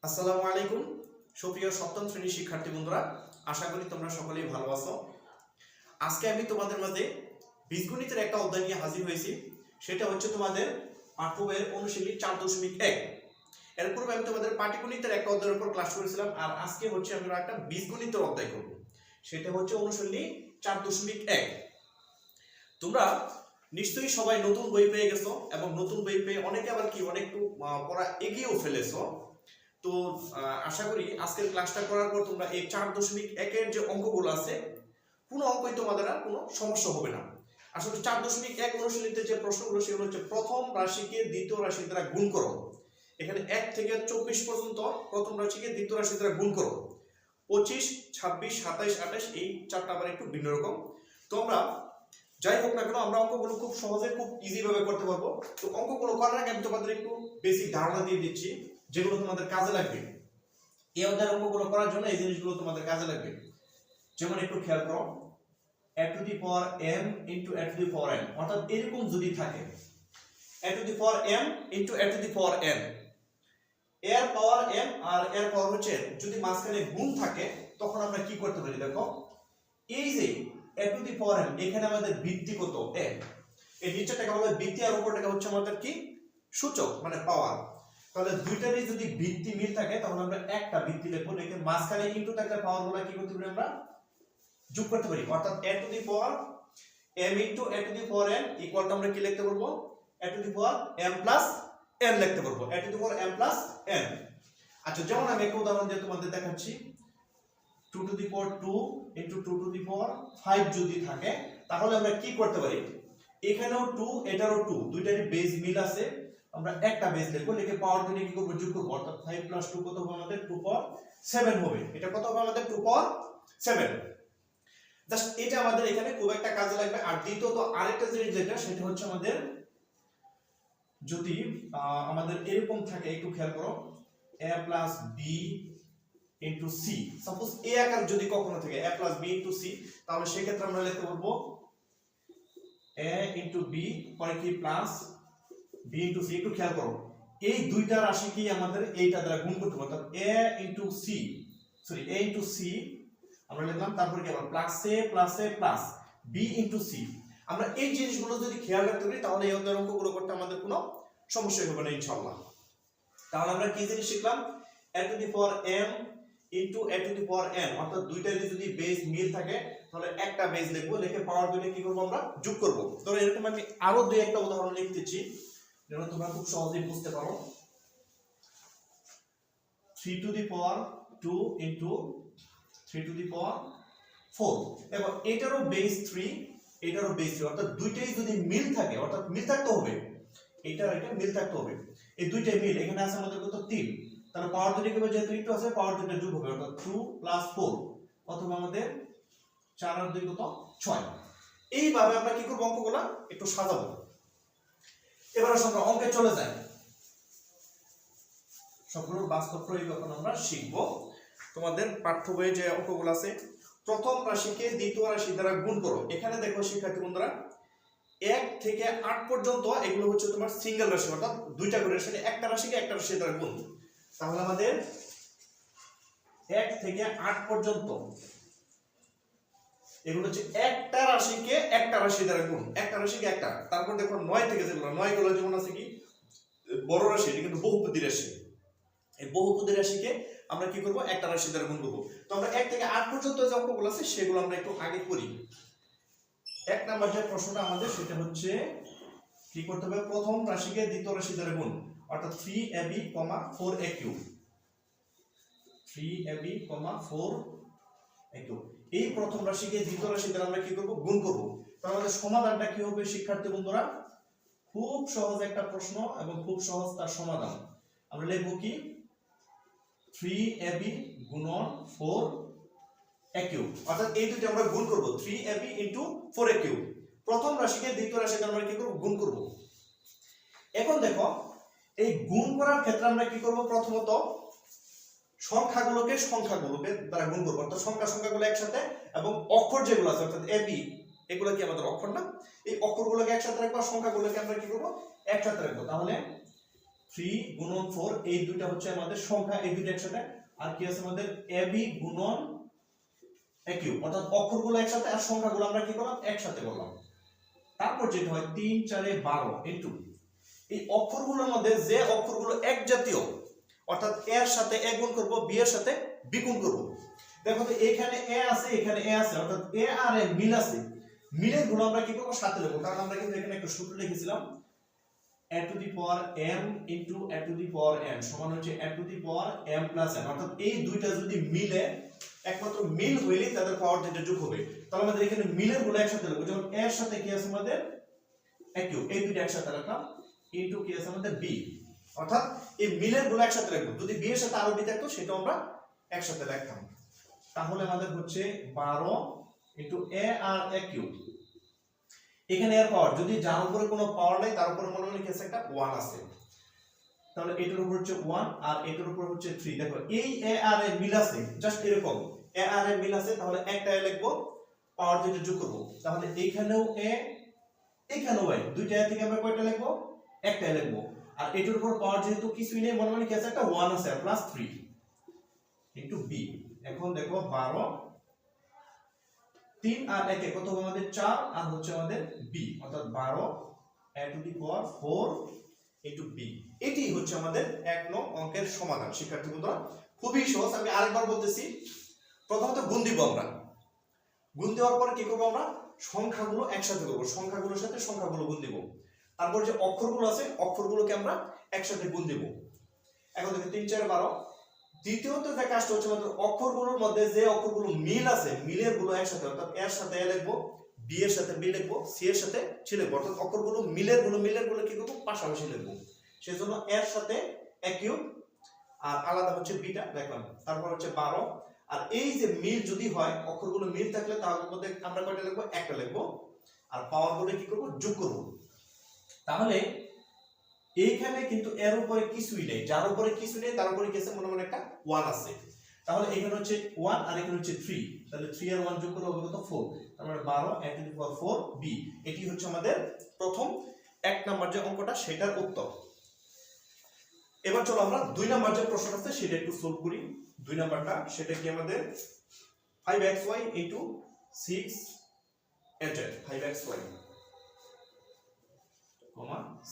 আসসালামু আলাইকুম সুপ্রিয় সপ্তম শ্রেণীর শিক্ষার্থী বন্ধুরা, আশা করি তোমরা সকলেই ভালো আছো। আজকে আমি তোমাদের মাঝে বীজগণিতের একটা অধ্যায় নিয়ে হাজির হয়েছি। সেটা হচ্ছে তোমাদের পাঠ্যবইয়ের অনুশীলনী 4.1। এর পূর্বে আমি তোমাদের পাটিগণিতের একটা অধ্যায়ের উপর ক্লাস করেছিলাম, আর আজকে হচ্ছে আমরা একটা বীজগণিতের অধ্যায় করব। সেটা হচ্ছে অনুশীলনী 4.1। তোমরা নিশ্চয়ই সবাই নতুন বই পেয়ে গেছো, এবং নতুন বই পেয়ে অনেকে আবার অনেকটু পড়া এগিয়েও ফেলেছো। তো আশা করি আজকের ক্লাসটা করার পর তোমরা এই 4.1 যে অঙ্কগুলো আছে কোনো অঙ্কই তোমাদের আর কোনো সমস্যা হবে না। আসলে 4.1 অনুশীলনীতে যে প্রশ্নগুলো সেগুলো হচ্ছে প্রথম রাশিকে দ্বিতীয় রাশি দ্বারা গুণ করো। এখানে 1 থেকে 24 পর্যন্ত প্রথম রাশিকে দ্বিতীয় রাশি দ্বারা গুণ করো। 25, 26, 27, 28 এই চারটা আবার একটু ভিন্ন রকম। তো আমরা যাই হোক না কেন আমরা অঙ্কগুলো খুব সহজে খুব ইজি ভাবে করতে পারবো। তো অঙ্কগুলো করার আগে আমি তোমাদের একটু বেসিক ধারণা দিয়ে দিচ্ছি যেগুলো তোমাদের কাজে লাগবে। এই অধ্যায়ের অঙ্কগুলো করার জন্য এই জিনিসগুলো তোমাদের কাজে লাগবে। যেমন একটু খেয়াল করো, a to the power m into a to the power n, অর্থাৎ এরকম যদি থাকে a to the power m into a to the power n, এর পাওয়ার m আর এর পাওয়ার হচ্ছে যদি মাঝখানে গুণ থাকে তখন আমরা কি করতে পারি দেখো, এই যে a to the power m এখানে আমাদের ভিত্তি কত a, এই নিচেরটাকে হলো ভিত্তি আর উপরটাকে হচ্ছে আমাদের কি সূচক মানে পাওয়ার। তাহলে দুইটারই যদি ভিত্তি মিল থাকে তাহলে আমরা একটা ভিত্তি লিখব, লিখে মাঝখানে ইনটু থাকলে পাওয়ারগুলো কি করতে পারি আমরা যোগ করতে পারি। অর্থাৎ a to the power m into a to the power n equal to আমরা কি লিখতে পারবো a to the power m plus n লিখতে পারবো, a to the power m plus n। আচ্ছা, যেমন আমি একটা উদাহরণ দিয়ে তোমাদের দেখাচ্ছি, 2 to the power 2 into 2 to the power 5 যদি থাকে তাহলে আমরা কি করতে পারি, এখানেও 2 এটারও 2, দুইটারই বেস মিল আছে, আমরা একটা বেস লিখব, লিখে পাওয়ার দুটো কি করব যোগ করব, অর্থাৎ 5 plus 2 কত হবে আমাদের 2 পাওয়ার 7 হবে। এটা কত হবে আমাদের 2 পাওয়ার 7। জাস্ট এটা আমাদের এখানে খুব একটা কাজে লাগবে। আর দ্বিতীয়ত আরেকটা জিনিস যেটা সেটা হচ্ছে আমাদের যদি আমাদের এরকম থাকে, একটু খেয়াল করো, a plus b into c, suppose a আকার যদি কখনো থাকে a plus b into c, তাহলে সেই ক্ষেত্রে আমরা লিখতে পারবো a into b পরে কি প্লাস b into c। একটু খেয়াল করো, এই দুইটা রাশি কি আমাদের এইটা দ্বারা গুণ করতে হবে, অর্থাৎ a into c a into c আমরা লিখলাম, তারপরে কি আবার plus a plus b into c। আমরা এই জিনিসগুলো যদি খেয়াল রাখতে পারি তাহলে এই অধ্যায়ের অঙ্কগুলো করতে আমাদের কোনো সমস্যা হবে না ইনশাআল্লাহ। তাহলে আমরা কি জিনিস শিখলাম, a to the power m into a to the power n, অর্থাৎ দুইটারই যদি বেস মিল থাকে তাহলে একটা বেস লিখবো, লিখে পাওয়ার দুটো কি করব আমরা যোগ করব। তো এরকম আমি আরো দুই একটা উদাহরণ লিখতেছি যেন তোমরা খুব সহজেই বুঝতে পারো। 3 to the power 2 into 3 to the power 4, এবং এটারও বেস 3 এটারও বেস 3, অর্থাৎ দুইটাই যদি মিল থাকে, অর্থাৎ মিল থাকতে হবে, এটা মিল থাকতে হবে, এই দুইটাই মিল। এখানে আছে আমাদের কত 3, তাহলে পাওয়ার দুটো কি হবে, যেহেতু একটু আছে পাওয়ার দুটো যোগ হবে, অর্থাৎ 2 plus 4 অথবা আমাদের 4 আর 2 কত 6। এইভাবে আমরা কি করব অঙ্কগুলো একটু সাজাবো। এবার আমরা অঙ্কে চলে যাই, সবগুলোর বাস্তব প্রয়োগ এখন আমরা শিখব। তোমাদের পাঠ্য বইয়ে যে অঙ্কগুলো আছে, প্রথম রাশিকে দ্বিতীয় রাশি দ্বারা গুণ করো। এখানে দেখো শিক্ষার্থী বন্ধুরা 1 থেকে 8 পর্যন্ত এগুলো হচ্ছে তোমার সিঙ্গেল রাশি, অর্থাৎ দুইটা করে রাশি, একটা রাশিকে একটা রাশি দ্বারা গুণ। তাহলে আমাদের 1 থেকে 8 পর্যন্ত এগুলো হচ্ছে একটা রাশিকে একটা রাশি দ্বারা গুণ, একটা রাশিকে একটা। তারপর দেখো 9 থেকে যেগুলো 9 গুলো যেমন আছে কি বড় রাশি, এটা কিন্তু বহুপদী রাশি, এই বহুপদী রাশিকে আমরা কি করব একটা রাশি দ্বারা গুণ করব। তো আমরা 1 থেকে 8 পর্যন্ত যে অঙ্কগুলো আছে সেগুলো আমরা একটু আগে করি। এক নাম্বার যে প্রশ্নটা আমাদের সেটা হচ্ছে কি করতে হবে, প্রথম রাশিকে দ্বিতীয় রাশি দ্বারা গুণ, অর্থাৎ 3ab, 4aq, 3ab, 4aq, এই প্রথম রাশিকে দ্বিতীয় রাশি দ্বারা আমরা কি করব গুণ করব। তাহলে আমাদের সমাধানটা কি হবে শিক্ষার্থী বন্ধুরা, খুব সহজ একটা প্রশ্ন এবং খুব সহজ তার সমাধান। আমরা লিখব কি 3ab গুণন 4aq, অর্থাৎ এই দুটো আমরা গুণ করব, 3ab into 4aq, প্রথম রাশিকে দ্বিতীয় রাশিতে আমরা কি করব গুণ করব। এখন দেখো এই গুণ করার ক্ষেত্রে আমরা কি করব, প্রথমত সংখ্যাগুলোকে দ্বারা গুণ করব, অর্থাৎ সংখ্যাগুলো একসাথে, এবং অক্ষর যেগুলো আছে অর্থাৎ ab এগুলো কি আমাদের অক্ষর না, এই অক্ষরগুলোকে একসাথে রাখবো, সংখ্যাগুলোকে আমরা কি করব একসাথে রাখবো। তাহলে 3 গুণন 4 এই দুইটা হচ্ছে আমাদের সংখ্যা, এই দুইটা একসাথে। আর কি আছে আমাদের ab গুণন aq, অর্থাৎ অক্ষরগুলো একসাথে আর সংখ্যাগুলো আমরা কি করলাম একসাথে করলাম। তারপর যেটা হয় 3 4 12 ইনটু এই অক্ষরগুলোর মধ্যে যে অক্ষরগুলো এক জাতীয়, অর্থাৎ এর সাথে এ গুণ করব, বি এর সাথে বি গুণ করব। দেখো তো এখানে এ আছে, এখানে এ আছে, অর্থাৎ এ আর এ মিল আছে। মিলের গুণ আমরা কি করব সাথে লিখব, কারণ আমরা কিন্তু এখানে একটা সূত্র লিখেছিলাম a to the power m into a to the power n সমান হচ্ছে a to the power m plus n, অর্থাৎ এই দুইটা যদি মিলে, একমাত্র মিল হইলেই তাদের পাওয়ার যেটা যোগ হবে। তাহলে আমাদের এখানে মিলের গুলো একসাথে লিখব, যেমন a এর সাথে কি আছে আমাদের aq, এই দুইটা একসাথে রাখলাম, ইনটু কি আছে আমাদের b, অর্থাৎ এই মিলের গুলো একসাথে রাখবো। যদি b এর সাথে আরো b থাকতো সেটা আমরা একসাথে রাখতাম। তাহলে আমাদের হচ্ছে 12 ইনটু a আর aq, এখানে এর পাওয়ার যদি যার উপরে কোনো পাওয়ার নাই তার উপরে মনে মনে কি আছে একটা 1 আছে, তাহলে এটার উপর হচ্ছে 1 আর এটার উপর হচ্ছে 3। দেখো এই a আর এ মিল আছে, জাস্ট এরকম a আর এ মিল আছে, তাহলে একটা a লিখবো, পাওয়ার যেটা যোগ করব, তাহলে এইখানেও a এখানেও a, দুইটা a থেকে আমরা কয়টা লিখবো একটা a লিখবো। আর এটার উপর পাওয়ার যেহেতু কিছুই নেই, মনে মনে কি আছে একটা 1 আছে, প্লাস 3 ইনটু b। এখন দেখো 12 3 আর 1 কত হবে আমাদের 4 আর হচ্ছে আমাদের b, অর্থাৎ 12 a to the power 4 into b। এটি হচ্ছে আমাদের 1 নং অঙ্কের সমাধান। শিক্ষার্থী বন্ধুরা খুবই সহজ, আমি আরেকবার বলতেছি। প্রথমত গুণ দিব আমরা, গুণ দেওয়ার পরে কি করব আমরা সংখ্যাগুলো একসাথে করব, সংখ্যাগুলোর সাথে সংখ্যাগুলো গুণ দিব। তারপর যে অক্ষরগুলো আছে অক্ষরগুলোকে আমরা একসাথে গুণ দিব। এখন দেখো 3 4 12। দ্বিতীয়ত যে কাজটা হচ্ছে আমাদের অক্ষরগুলোর মধ্যে যে অক্ষরগুলো মিল আছে মিলের গুলো একসাথে, অর্থাৎ এর সাথে এ লিখবো, বি এর সাথে বি লিখবো, সি এর সাথে সি লিখবো, অর্থাৎ অক্ষরগুলো মিলের গুলো কি করব পাশাপাশি লিখবো। সেজন্য এর সাথে এ কিউ আর আলাদা হচ্ছে বিটা দেখলাম। তারপর হচ্ছে 12। আর এই যে মিল যদি হয়, অক্ষরগুলো মিল থাকলে তাহলে মধ্যে আমরা কয়টা লিখবো একটা লিখবো, আর পাওয়ার গুলো কি করব যোগ করব। তাহলে এইখানে কিন্তু এর উপরে কিছুই নেই, যার উপরে কিছু নেই তার উপরে কি আছে মনে মনে একটা 1 আছে। তাহলে এখানে হচ্ছে 1 আর এখানে হচ্ছে 3, তাহলে 3 আর 1 যোগ করলে হবে কত 4। তার মানে 12 a to the power 4 b। এটি হচ্ছে আমাদের প্রথম 1 নাম্বার যে অঙ্কটা সেটার উত্তর। এবার চলো আমরা 2 নাম্বার যে প্রশ্ন আছে সেটা একটু সলভ করি। 2 নাম্বারটা সেটা কি আমাদের 5xy 6az, 5xy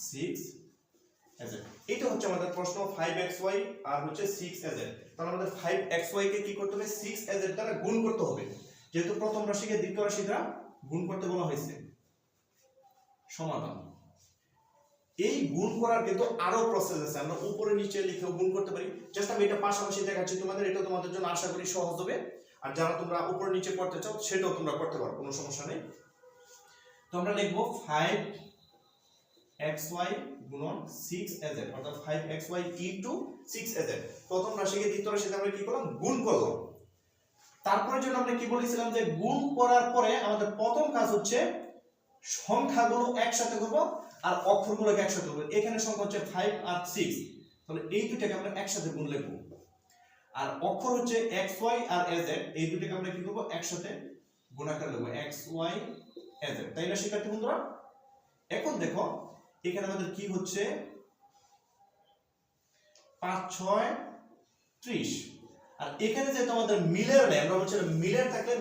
6az, এটা হচ্ছে আমাদের প্রশ্ন। 5xy আর হচ্ছে 6az, তাহলে আমাদের 5xy কে কি করতে হবে 6az দ্বারা গুণ করতে হবে, যেহেতু প্রথম রাশিকে দ্বিতীয় রাশি দ্বারা গুণ করতে বলা হয়েছে। সমাধান, এই গুণ করার কিন্তু আরো প্রসেস আছে, আমরা উপরে নিচে লিখেও গুণ করতে পারি। জাস্ট আমি এটা পাশাপাশি দেখাচ্ছি তোমাদের, এটা তোমাদের জন্য আশা করি সহজ হবে। আর যারা তোমরা উপরে নিচে করতে চাও সেটাও তোমরা করতে পারো, কোনো সমস্যা নেই। তো আমরা লিখবো 5xy গুণন 6az, অর্থাৎ 5xy ইনটু 6az। প্রথম রাশিকে দ্বিতীয় রাশিতে আমরা কি করলাম গুণ করলাম। তারপরে জন্য আমরা কি বলেছিলাম যে গুণ করার পরে আমাদের প্রথম কাজ হচ্ছে সংখ্যাগুলো একসাথে করব আর অক্ষরগুলোকে একসাথে করব। এখানে সংখ্যা হচ্ছে 5 আর 6, তাহলে এই দুটোকে আমরা একসাথে গুণ লিখব। আর অক্ষর হচ্ছে xy আর az, এই দুটোকে আমরা কি করব একসাথে গুণাকার লিখব, xy az। তাই না শিক্ষার্থী বন্ধুরা? এখন দেখো এখানে আমাদের কি হচ্ছে 5 6 30, আর এখানে যেহেতু আমাদের মিলের নাই, আমরা বলছিলাম মিলের থাকলে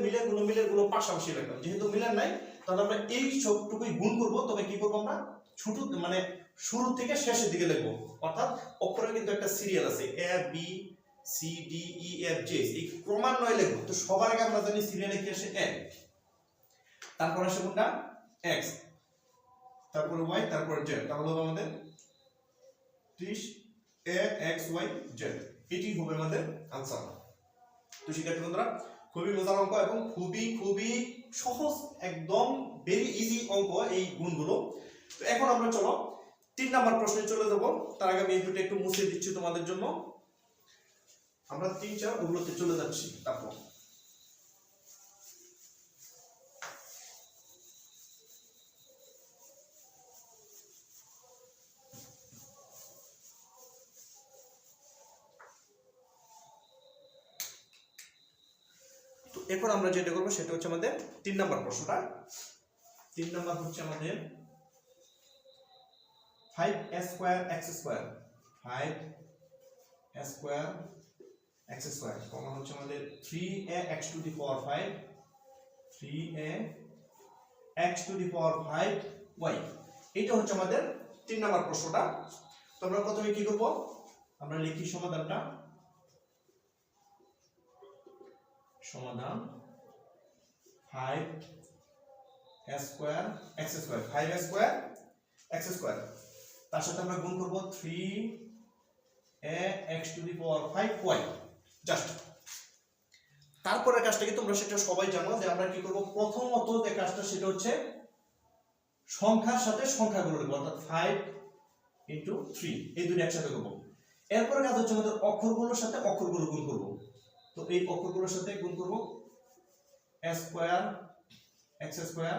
মিলের গুলো পাশাপাশি রাখলাম, যেহেতু মিলের নাই তাহলে আমরা এই সবটুকুই গুণ করব। তবে কি করব আমরা ছোট মানে শুরু থেকে শেষের দিকে লিখব, অর্থাৎ অক্ষরের কিন্তু একটা সিরিয়াল আছে a b c d e f g, এই ক্রমান্বয়ে লিখব। তো সবার আগে আমরা জানি সিরিয়ালে কি আসে a, তারপর আসে কোনটা x, তারপর y, তারপর z, তাহলে হবে আমাদের 30 a x y z, এটি হবে আমাদের आंसर। তো শিক্ষার্থী বন্ধুরা খুবই মজার অঙ্ক এবং খুবই সহজ, একদম ভেরি ইজি অঙ্ক এই গুণগুলো। তো এখন আমরা চলো 3 নাম্বার প্রশ্নে চলে যাব। তার আগে আমি এই দুটো একটু মুছে দিচ্ছি তোমাদের জন্য। আমরা 3 4 ওগুলোতে চলে যাচ্ছি। তারপর এখন আমরা যেটা করব সেটা হচ্ছে আমাদের 3 নাম্বার প্রশ্নটা। 3 নাম্বার হচ্ছে আমাদের 5a² x² 5 square x square common হচ্ছে আমাদের 3ax two the power 5 3ax two the power 5y এটা হচ্ছে আমাদের 3 নাম্বার প্রশ্নটা। তো আমরা প্রথমে কি করব, আমরা লিখি সমাধানটা। সমাধান 5 square x square 5 square x square তার সাথে আমরা গুণ করব 3ax two the power 5y just. তারপরের কাজটা কি তোমরা সেটা সবাই জানো যে আমরা কি করব, প্রথমত যে কাজটা সেটা হচ্ছে সংখ্যার সাথে সংখ্যাগুলো লিখব, অর্থাৎ 5 ইনটু 3 এই দুটো একসাথে করব। এরপরের কাজ হচ্ছে আমাদের অক্ষরগুলোর সাথে অক্ষরগুলো গুণ করব। তো এই অক্ষরগুলোর সাথে গুণ করব a স্কয়ার x স্কয়ার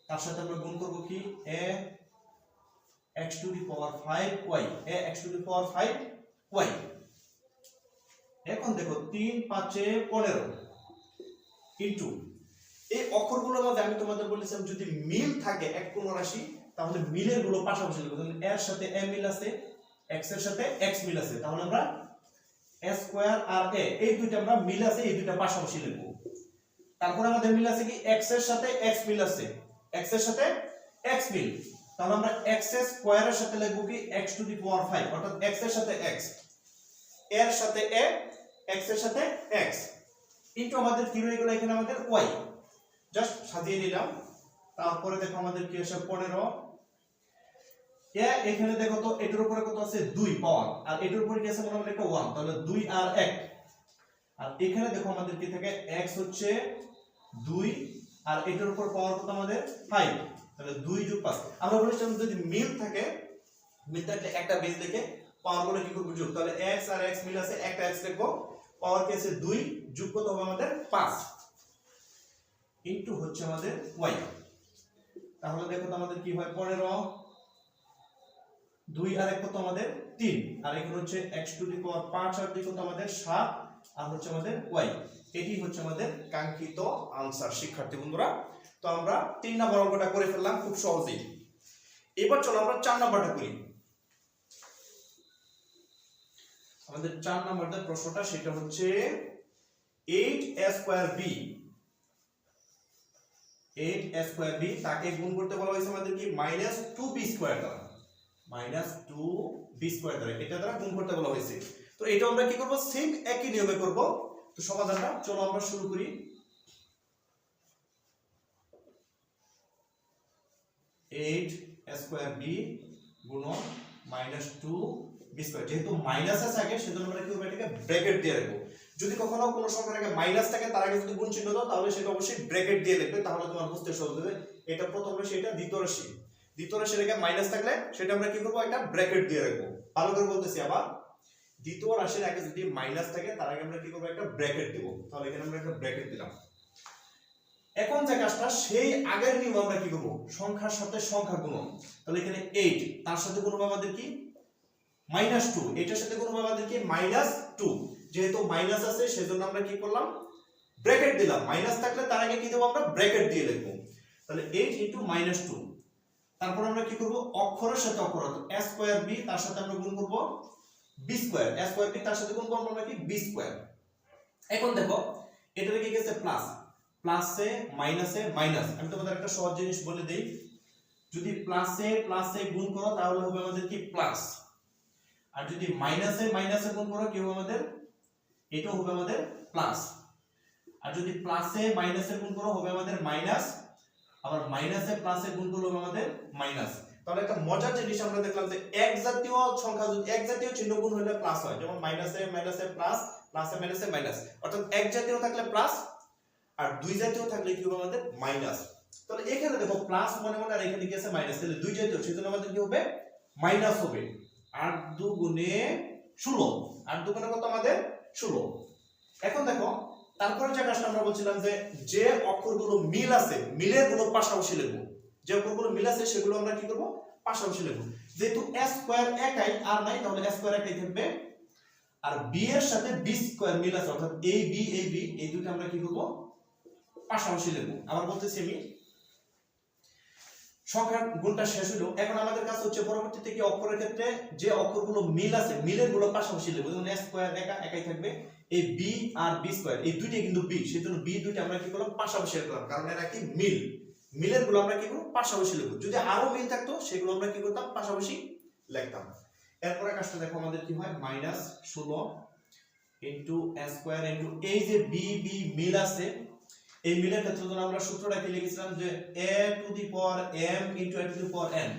তার সাথে আমরা গুণ করব কি a x to the power 5y a x to the power 5y। এখন দেখো 3 5 এ 15 ইনটু এই অক্ষরগুলোর মধ্যে আমি তোমাদের বলেছিলাম যদি মিল থাকে এক কোন রাশি তাহলে মিলের গুলো পাশাপাশি লিখব। যেমন এর সাথে a মিল আছে, x এর সাথে x মিল আছে, তাহলে আমরা a স্কয়ার আর a এই দুইটা আমরা মিল আছে এই দুইটা পাশাপাশি লিখব। তারপর আমাদের মিল আছে কি x এর সাথে x মিল আছে, x এর সাথে x মিল, তাহলে আমরা x এর স্কয়ারের সাথে লিখব কি x টু দি পাওয়ার 5 অর্থাৎ x এর সাথে x এর সাথে a x এর সাথে x ইনটু আমাদের কি রয়ে গেল এখানে আমাদের y জাস্ট সাজিয়ে নিলাম। তারপরে দেখো আমাদের কি আসে 15 এ এখানে দেখো তো এটার উপরে কত আছে 2 পাওয়ার আর এটার উপরে কি আছে মনে হয় একটা 1 তাহলে 2 আর 1 আর এখানে দেখো আমাদের কি থাকে x হচ্ছে 2 আর এটার উপর পাওয়ার কত আমাদের 5 তাহলে 2 যোগ 5। আমরা বলেছিলাম যদি মিল থাকে মিল থাকলে একটা বেস দেখে পাওয়ার গুলো কি করব যোগ, তাহলে x আর x মিল আছে একটা x লিখবো, পাওয়ার কি আছে 2 যোগ কত হবে আমাদের 5 ইনটু হচ্ছে আমাদের y। তাহলে দেখো তো আমাদের কি হয় 15 2 আর 1 কত আমাদের 3 আর এখানে হচ্ছে x টু দি পাওয়ার 5 আর 2 কত আমাদের 7 আর হচ্ছে আমাদের y। এটি হচ্ছে আমাদের কাঙ্ক্ষিত आंसर শিক্ষার্থী বন্ধুরা। তো আমরা 3 নাম্বার অঙ্কটা করে ফেললাম খুব সহজেই। এবার চলো আমরা 4 নাম্বারটা করি। আমাদের 4 নাম্বারের প্রশ্নটা সেটা হচ্ছে 8a square b 8a square b তাকে গুণ করতে বলা হয়েছে আমাদের কি -2b স্কয়ার দ্বারা -2b স্কয়ার দ্বারা এটা দ্বারা গুণ করতে বলা হয়েছে। তো এটা আমরা কি করব সেম একই নিয়মে করব। তো সমাধানটা চলো আমরা শুরু করি। 8a স্কয়ার b গুণন -2b স্কয়ার, যেহেতু মাইনাস আছে আগে সেজন্য আমরা কি করব এটাকে ব্র্যাকেট দিয়ে রাখবো। যদি কখনো কোনো সংখ্যার আগে মাইনাস থাকে তার আগে যদি গুণ চিহ্ন দাও তাহলে সেটা অবশ্যই ব্র্যাকেট দিয়ে লিখবে, তাহলে তোমার বুঝতে সহজ হবে। এটা প্রথম রাশি এটা দ্বিতীয় রাশি, দ্বিতীয় রাশির আগে মাইনাস থাকলে সেটা আমরা কি করব একটা ব্র্যাকেট দিয়ে রাখবো। ভালো করে বলতেছি আবার, দ্বিতীয় রাশির আগে যদি মাইনাস থাকে তার আগে আমরা কি করব একটা ব্র্যাকেট দেব, তাহলে এখানে আমরা একটা ব্র্যাকেট দিলাম। এখন যে কাজটা সেই আগের নিয়ম আমরা কি করব সংখ্যার সাথে সংখ্যা গুণন, তাহলে এখানে 8 তার সাথে গুণ হবে আমাদের কি -2 এটার সাথে গুণ হবে আমাদের কি -2, যেহেতু মাইনাস আছে সেজন্য আমরা কি করলাম ব্র্যাকেট দিলাম, মাইনাস থাকলে তার আগে কি দেব আমরা ব্র্যাকেট দিয়ে লিখব। তাহলে 8 * -2 তারপর আমরা কি করব অক্ষরের সাথে অক্ষর অর্থাৎ a স্কয়ার b তার সাথে আমরা গুণ করব b square, a square b তার সাথে গুণ করব আমরা কি b স্কয়ার। এখন দেখো এটারে কি গেছে প্লাস, প্লাসে মাইনাসে মাইনাস। আমি তোমাদের একটা সহজ জিনিস বলে দেই, যদি প্লাসে প্লাসে গুণ করো তাহলে হবে আমাদের কি প্লাস, আর যদি মাইনাসে মাইনাসে গুণ করো কি হবে আমাদের এটাও হবে আমাদের প্লাস, আর যদি প্লাসে মাইনাসে গুণ করো হবে আমাদের মাইনাস, আবার মাইনাসে প্লাসে গুণ করলে হবে আমাদের মাইনাস। তাহলে একটা মজার জিনিস আমরা দেখলাম যে এক জাতীয় সংখ্যা যদি এক জাতীয় চিহ্ন গুণ হলে প্লাস হয়, যেমন মাইনাসে মাইনাসে প্লাস, প্লাসে মাইনাসে মাইনাস, অর্থাৎ এক জাতীয় থাকলে প্লাস আর দুই জাতীয় থাকলে কি হবে আমাদের মাইনাস। তাহলে এখানে দেখো প্লাস মনে মনে আর এখানে কি আছে মাইনাস, তাহলে দুই জাতীয় সেজন্য আমাদের কি হবে মাইনাস হবে। 8 2 গুণে 16, 8 2 গুণে কত আমাদের 16। এখন দেখো তারপরে যে কাজটা আমরা বলছিলাম যে অক্ষরগুলো মিল আছে মিলের গুলো পাশাপাশি লিখব, যে অক্ষরগুলো মিল আছে সেগুলো আমরা কি করব পাশাপাশি লিখব। যেহেতু a স্কয়ার একাই আর নাই তাহলে a স্কয়ার একাই থাকবে, আর b এর সাথে b স্কয়ার মিল আছে অর্থাৎ ab এই দুটো আমরা কি করব পাশাপাশি লিখব। আবার বলতেছি আমি সংখ্যার গুণটা শেষ হলো। এখন আমাদের কাছে হচ্ছে পরবর্তীতে কি অক্ষরের ক্ষেত্রে যে অক্ষরগুলো মিল আছে মিলের গুলো পাশাপাশি লিখব। যেমন a স্কয়ার একাই থাকবে, এই b আর b স্কয়ার এই দুইটাই কিন্তু b, সেজন্য b দুইটা আমরা কি করলাম পাশাপাশি লিখলাম, কারণ এরা কি মিল। মিলের গুলো আমরা কি করব পাশাপাশি লিখব। যদি আরো মিল থাকতো সেগুলো আমরা কি করতাম পাশাপাশি লিখতাম। এরপরে কাজটা দেখো আমাদের কি হয়, -16 ইনটু a স্কয়ার ইনটু এই যে b b মিল আছে, এই মিলের ক্ষেত্রে যখন আমরা সূত্রটা কি লিখেছিলাম যে a to the power m into a to the power n,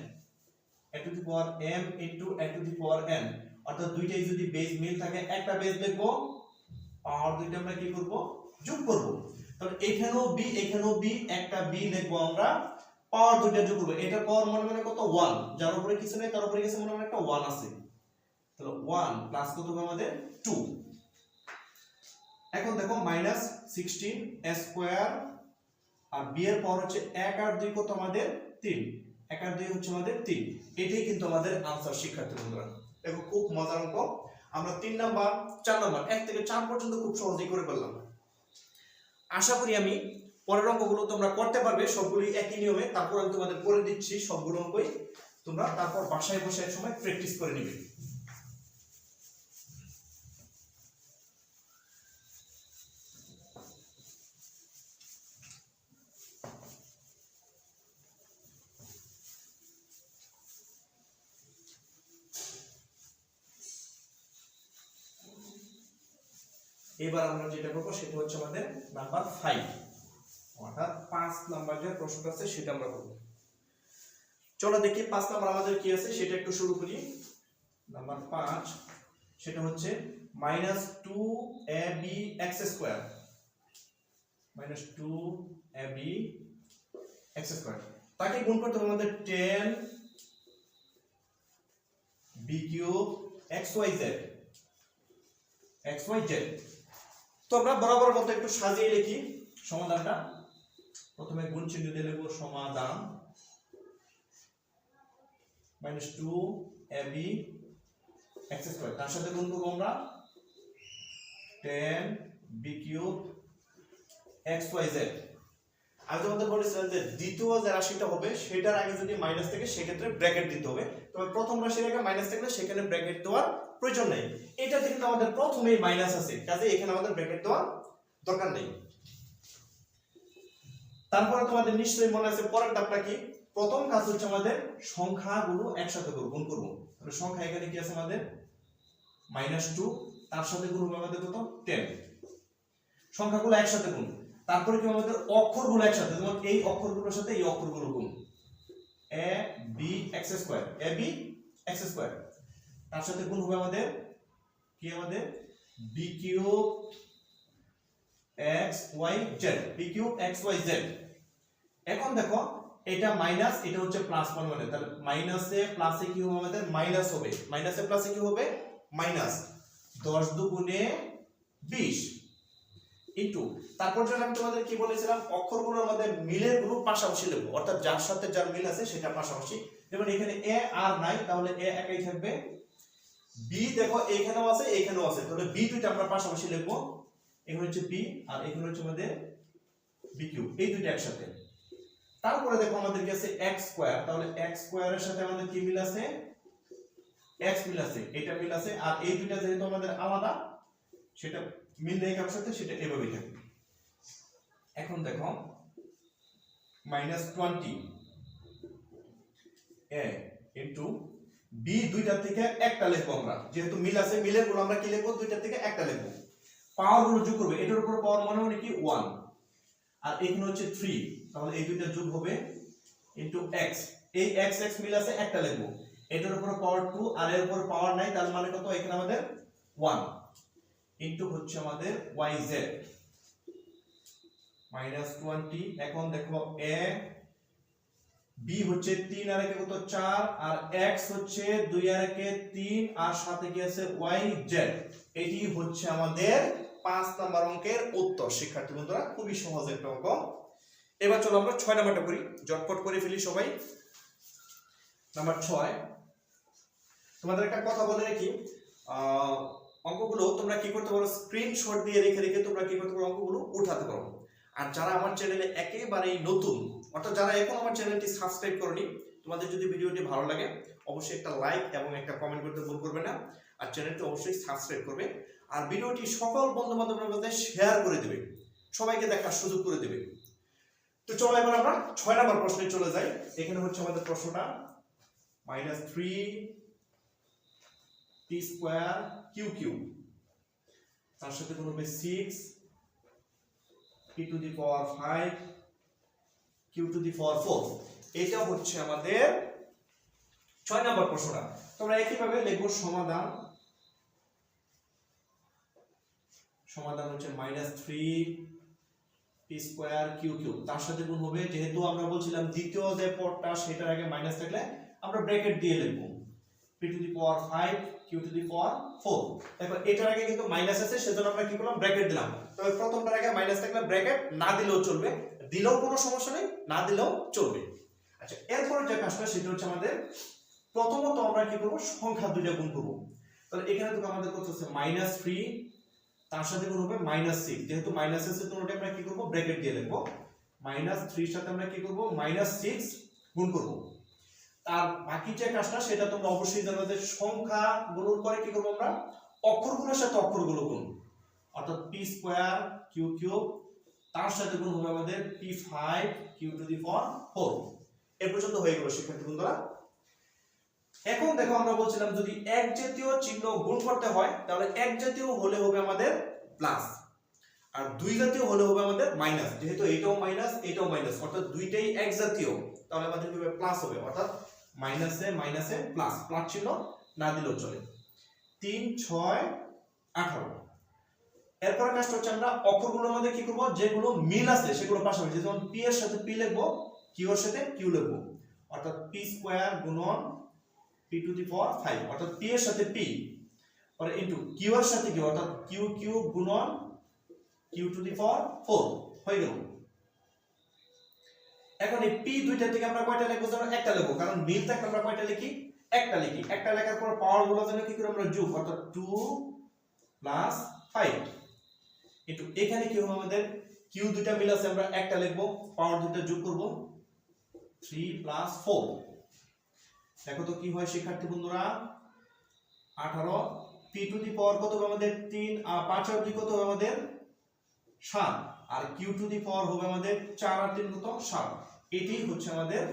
a to the power m into a to the power n, অর্থাৎ দুইটাই যদি বেস মিল থাকে একটা বেস লিখব, পাওয়ার দুইটা আমরা কি করব যোগ করব। তাহলে এখানেও b এখানেও b, একটা b লিখব আমরা, পাওয়ার দুইটা যোগ করব। এটা পাওয়ার মনে মনে কত 1, যার উপরে কিছু নেই তার উপরে কিছু মনে মনে একটা 1 আছে, তাহলে 1 প্লাস কত হবে আমাদের 2। এখন দেখো -16 a স্কয়ার আর b এর পাওয়ার হচ্ছে 1 আর 2 কত আমাদের 3, 1 আর 2 হচ্ছে আমাদের 3। এটাই কিন্তু আমাদের आंसर শিক্ষার্থী বন্ধুরা। দেখো খুব মজার অঙ্ক, আমরা 3 নাম্বার 4 নাম্বার 1 থেকে 4 পর্যন্ত খুব সহজেই করে ফেললাম। আশা করি আমি পরের অঙ্কগুলো তোমরা করতে পারবে, সবগুলোই একই নিয়মে। তারপর আমি তোমাদের করে দিচ্ছি সবগুলো অঙ্কই, তোমরা তারপর বাসায় বসে এক সময় প্র্যাকটিস করে নিবে। এবার আমরা যেটা করব সেটা হচ্ছে আমাদের নাম্বার 5, অর্থাৎ 5 নাম্বার যে প্রশ্নটা আছে সেটা আমরা করব। চলো দেখি 5 নাম্বার আমাদের কি আছে সেটা একটু শুরু করি। নাম্বার 5 সেটা হচ্ছে -2ab x square, -2ab x square, তাকে গুণ করতে হবে আমাদের 10b কিউব xyz, xyz। তো আমরা বরাবর মতো একটু সাজিয়ে লিখি সমাধানটা। প্রথমে গুণ চিহ্ন দিয়ে লিখব সমাধান, -2ab x স্কয়ার, তার সাথে গুণ করব আমরা 10b কিউব xyz। আমি তোমাদের বলেছিলাম যে দ্বিতীয় যে রাশিটা হবে সেটার আগে যদি মাইনাস থাকে সেক্ষেত্রে ব্র্যাকেট দিতে হবে, তবে প্রথম রাশির আগে মাইনাস থাকলে সেখানে ব্র্যাকেট দেওয়ার প্রয়োজন নেই। এটা থেকে আমাদের প্রথমেই মাইনাস আছে, কাজে এখানে আমাদের ব্র্যাকেট দেওয়ার দরকার নেই। তারপরে তোমাদের নিশ্চয়ই মনে আছে পরের ধাপটা কি, প্রথম কাজ হচ্ছে আমাদের সংখ্যাগুলো একসাথে গুণ করব। তাহলে সংখ্যা এখানে কি আছে আমাদের -2, তার সাথে গুণ হবে আমাদের কত 10, সংখ্যাগুলো একসাথে গুণ। তারপরে কি আমাদের অক্ষরগুলো একসাথে, যেমন এই অক্ষরগুলোর সাথে এই অক্ষরগুলো গুণ, a b x square, a b x square, তার সাথে গুণ হবে আমাদের কি আমাদের b cube x y z, b cube x y z। এখন দেখো এটা মাইনাস এটা হচ্ছে প্লাস মানে, তাহলে মাইনাসে প্লাসে কি হবে আমাদের মাইনাস হবে, মাইনাসে প্লাসে কি হবে মাইনাস, 10 দুগুণে 20 ইনটু, তারপর যখন আমি তোমাদের কি বলেছিলাম অক্ষরগুলোর মধ্যে মিলের গ্রুপ পাশাপাশি লিখব, অর্থাৎ যার সাথে যার মিল আছে সেটা পাশাপাশি। যেমন এখানে a আর নাই, তাহলে a একাই থাকবে, b দেখো এখানেও আছে এখানেও আছে, তাহলে b দুইটা আমরা পাশাপাশি লিখব। এখানে হচ্ছে b আর এখানে হচ্ছে আমাদের b কিউব, এই দুইটা একসাথে। তারপরে দেখো আমাদের কি আছে x স্কয়ার, তাহলে x স্কয়ারের সাথে আমাদের কি মিল আছে x মিল আছে, এটা মিল আছে, আর এই দুইটা যেহেতু আমাদের আলাদা সেটা মিল নেই কার সাথে, সেটা এভাবেই থাকবে। এখন দেখো -20 a ইনটু b, দুইটা থেকে একটা লিখবো আমরা, যেহেতু মিল আছে মিলের গুলো আমরা কি লিখবো দুইটা থেকে একটা লিখবো। পাওয়ার গুলো যোগ করব, এটার উপর পাওয়ার মনে হয় কি 1 আর এখানে হচ্ছে 3, তাহলে এই দুইটা যোগ হবে ইনটু x, এই x x মিল আছে একটা লিখবো, এটার উপর পাওয়ার 2 আর এর উপর পাওয়ার নাই, তার মানে কত এখানে আমাদের 1 ইনটু হচ্ছে আমাদের yz -20। এখন দেখো a b হচ্ছে 3 আর একে কত 4, আর x হচ্ছে 2 আর একে 3, আর সাথে কি আছে yz। এটি হচ্ছে আমাদের 5 নাম্বার অঙ্কের উত্তর শিক্ষার্থী বন্ধুরা, খুবই সহজ একটা অঙ্ক। এবার চলো আমরা 6 নাম্বারটা করি, ঝটপট করে ফেলি সবাই। নাম্বার 6, তোমাদের একটা কথা বলে রাখি, অঙ্কগুলো তোমরা কি করতে পারো স্ক্রিনশট দিয়ে রেখে রেখে তোমরা কি করতে পারো অঙ্কগুলো উঠাতে পারো। আর যারা আমার চ্যানেলে একেবারেই নতুন, অর্থাৎ যারা এখন আমার চ্যানেলটি সাবস্ক্রাইব করনি, তোমাদের যদি ভিডিওটি ভালো লাগে অবশ্যই একটা লাইক এবং একটা কমেন্ট করতে ভুল করবে না, আর চ্যানেলটি অবশ্যই সাবস্ক্রাইব করবে, আর ভিডিওটি সকল বন্ধু বান্ধবের মধ্যে শেয়ার করে দেবে, সবাইকে দেখার সুযোগ করে দেবে। তো চলো এবার আমরা 6 নম্বর প্রশ্নে চলে যাই। এখানে হচ্ছে আমাদের প্রশ্নটা -3 p স্কয়ার q কিউব, তার সাথে গুণ হবে 6 p to the power 5 q to the power 4। এটা হচ্ছে আমাদের 6 নম্বর প্রশ্নটা। তোমরা একইভাবে লিখবো সমাধান। সমাধান হচ্ছে -3 p স্কয়ার q কিউব, তার সাথে গুণ হবে, যেহেতু আমরা বলছিলাম দ্বিতীয় যে পদটা সেটার আগে মাইনাস থাকলে আমরা ব্র্যাকেট দিয়ে লিখবো p to the power 5 q to the power 4। দেখো এটার আগে কিন্তু মাইনাস আছে, সেজন্য আমরা কি করলাম, ব্র্যাকেট দিলাম। তবে প্রথমটার আগে মাইনাস থাকলে ব্র্যাকেট না দিলেও চলবে, দিলেও কোনো সমস্যা নেই, না দিলেও চলবে। আচ্ছা, এরপর যে কাজটা সেটা হচ্ছে আমাদের প্রথমত আমরা কি করব, সংখ্যা দুইটা গুণ করব। তাহলে এখানে তো আমাদের কত আছে, -3, তার সাথে গুণ হবে -6, যেহেতু মাইনাস আছে তো ওটা আমরা কি করব, ব্র্যাকেট দিয়ে লিখব। -3 এর সাথে আমরা কি করব, -6 গুণ করব। তার বাকি যে কাজটা সেটা তোমরা অবশ্যই জানো যে সংখ্যা গুণের পরে কি করব, আমরা অক্ষরগুলোর সাথে অক্ষরগুলো গুণ, অর্থাৎ p স্কয়ার q কিউব, তার সাথে গুণ হবে আমাদের p5 q to the power 4। এর পর্যন্ত হয়ে গেল শিক্ষার্থী বন্ধুরা। এখন দেখো আমরা বলছিলাম যদি এক জাতীয় চিহ্ন গুণ করতে হয় তাহলে এক জাতীয় হলে হবে আমাদের প্লাস, আর দুই জাতীয় হলে হবে আমাদের মাইনাস। যেহেতু এটাও মাইনাস এটাও মাইনাস, অর্থাৎ দুইটাই এক জাতীয়, তাহলে আমাদের কি হবে, প্লাস হবে, অর্থাৎ মাইনাসে মাইনাসে প্লাস, প্লাস চিহ্ন না দিলেও চলে। 3, 6, 18। এরপর কাজটা হচ্ছে আমরা অক্ষরগুলোর মধ্যে কি করব, যেগুলো মিল আছে সেগুলো পাশাপাশি, যেমন p এর সাথে p লিখবো, q এর সাথে q লিখবো, অর্থাৎ p স্কয়ার গুণন p টু দি পাওয়ার 5, অর্থাৎ p এর সাথে p পরে ইনটু q এর সাথে q, অর্থাৎ q কিউব গুণন q টু দি পাওয়ার 4 হয়ে গেল। এখন এই p দুইটা থেকে আমরা কয়টা লিখব, জানো, একটা লিখব, কারণ মিল থাকলে আমরা কয়টা লিখি, একটা লিখি। একটা লেখার পর পাওয়ার গুলো যেন কি করে আমরা যোগ, অর্থাৎ 2 প্লাস 5 ইনটু এখানে কি হবে আমাদের q দুইটা মিল আছে, আমরা একটা লিখব, পাওয়ার দুইটা যোগ করব 3 প্লাস 4। দেখো তো কি হয় শিক্ষার্থী বন্ধুরা, 18 p টু দি পাওয়ার কত হবে আমাদের 3, আর 5 আর 2 কত হবে আমাদের 7, আর q টু দি পাওয়ার হবে আমাদের 4 আর 3 কত 7। এটাই হচ্ছে আমাদের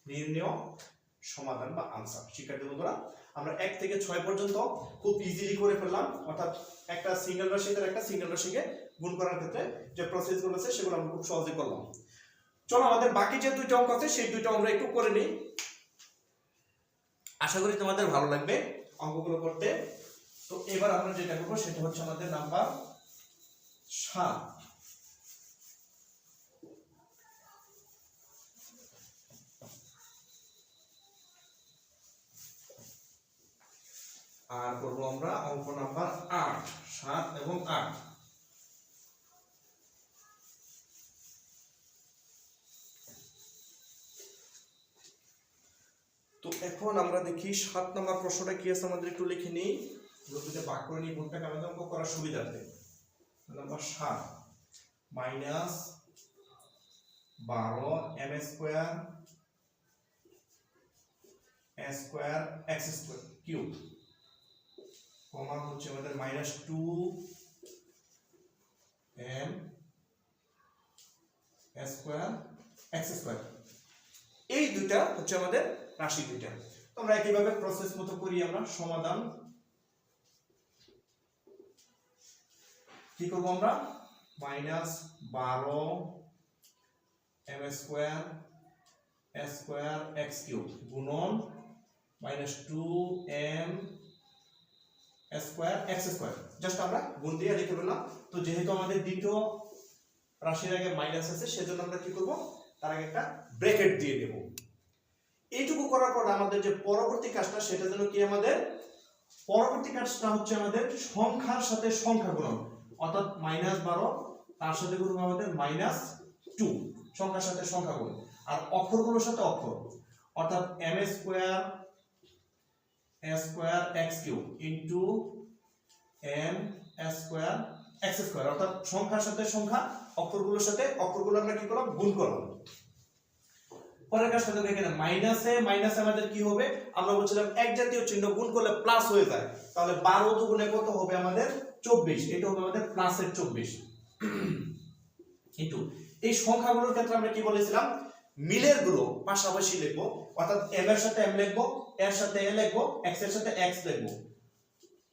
নির্ণেয় সমাধান বা আনসার। শিক্ষার্থী বন্ধুরা আমরা 1 থেকে 6 পর্যন্ত খুব ইজিলি করে ফেললাম, অর্থাৎ একটা সিঙ্গেল রাশিতে একটা সিঙ্গেল রাশিকে গুণ করার ক্ষেত্রে যে প্রসেসগুলো আছে সেগুলো আমরা খুব সহজে করলাম। চলো আমাদের বাকি যে দুইটা অঙ্ক আছে সেই দুইটা আমরা একটু করে নিই, আশা করি তোমাদের ভালো লাগবে অঙ্কগুলো করতে। তো এবার আমরা যেটা করব সেটা হচ্ছে আমাদের নাম্বার 7। আর করব আমরা অঙ্ক নাম্বার 8, 7 এবং 8। তো এখন আমরা দেখি 7 নম্বর প্রশ্নটা কি আছে, আমাদের একটু লিখে নিই, দুটো ভাগ করে নিই, গুণটাকে আমাদের অঙ্ক করার সুবিধার্থে। Number 7 -12 m square a square x square cube, comma হচ্ছে আমাদের -2 m a square x square. এই দুইটা হচ্ছে আমাদের রাশি দুইটা। তো আমরা একইভাবে প্রসেস মতো করি, আমরা সমাধান কি করব, আমরা -12 m square a square x cube গুণন -2 m a square x square, just আমরা গুণ দিয়ে লিখে ফেললাম। তো যেহেতু আমাদের দ্বিতীয় রাশির আগে মাইনাস আছে সেজন্য আমরা কি করব, তার আগে একটা ব্র্যাকেট দিয়ে দেব। এইটুকু করার পর আমাদের যে পরবর্তী কাজটা সেটা যেন কি, আমাদের পরবর্তী কাজটা হচ্ছে আমাদের সংখ্যার সাথে সংখ্যা গুণন, অর্থাৎ -12 তার সাথে গুণ হবে আমাদের -2, সংখ্যার সাথে সংখ্যা গুণ, আর অক্ষরগুলোর সাথে অক্ষর, অর্থাৎ m square a square x cube into m a square x x square, অর্থাৎ সংখ্যার সাথে সংখ্যা, অক্ষরগুলোর সাথে অক্ষরগুলো আমরা কি করলাম, গুণ করলাম। পরের কাজটা দেখো, এখানে মাইনাসে মাইনাসে আমাদের কি হবে, আমরা বলছিলাম এক জাতীয় চিহ্ন গুণ করলে প্লাস হয়ে যায়, তাহলে 12 দুগুণে কত হবে আমাদের 24, এটা হবে আমাদের প্লাসের 24। কিন্তু এই সংখ্যাগুলোর ক্ষেত্রে আমরা কি বলেছিলাম, মিলের গুলো পাশাপাশি লিখবো, অর্থাৎ m এর সাথে m লিখবো, এর সাথে a লিখবো, x এর সাথে x লিখবো।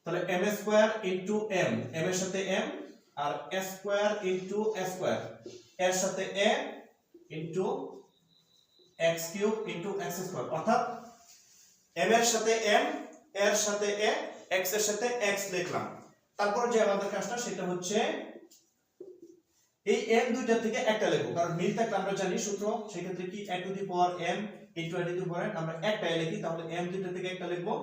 তাহলে m square into m, m এর সাথে m, আর a square into a square, এর সাথে a into x cube into x square, অর্থাৎ m এর সাথে m, এর সাথে a, x এর সাথে x লিখলাম। তারপর যে আমাদের কাজটা সেটা হচ্ছে এই m দুইটা থেকে একটা লিখবো, কারণ মিল থাকলে আমরা জানি সূত্র, সেই ক্ষেত্রে কি a to the power m into a to the power n, আমরা একটাই লিখি, তাহলে m দুইটা থেকে একটা লিখবো,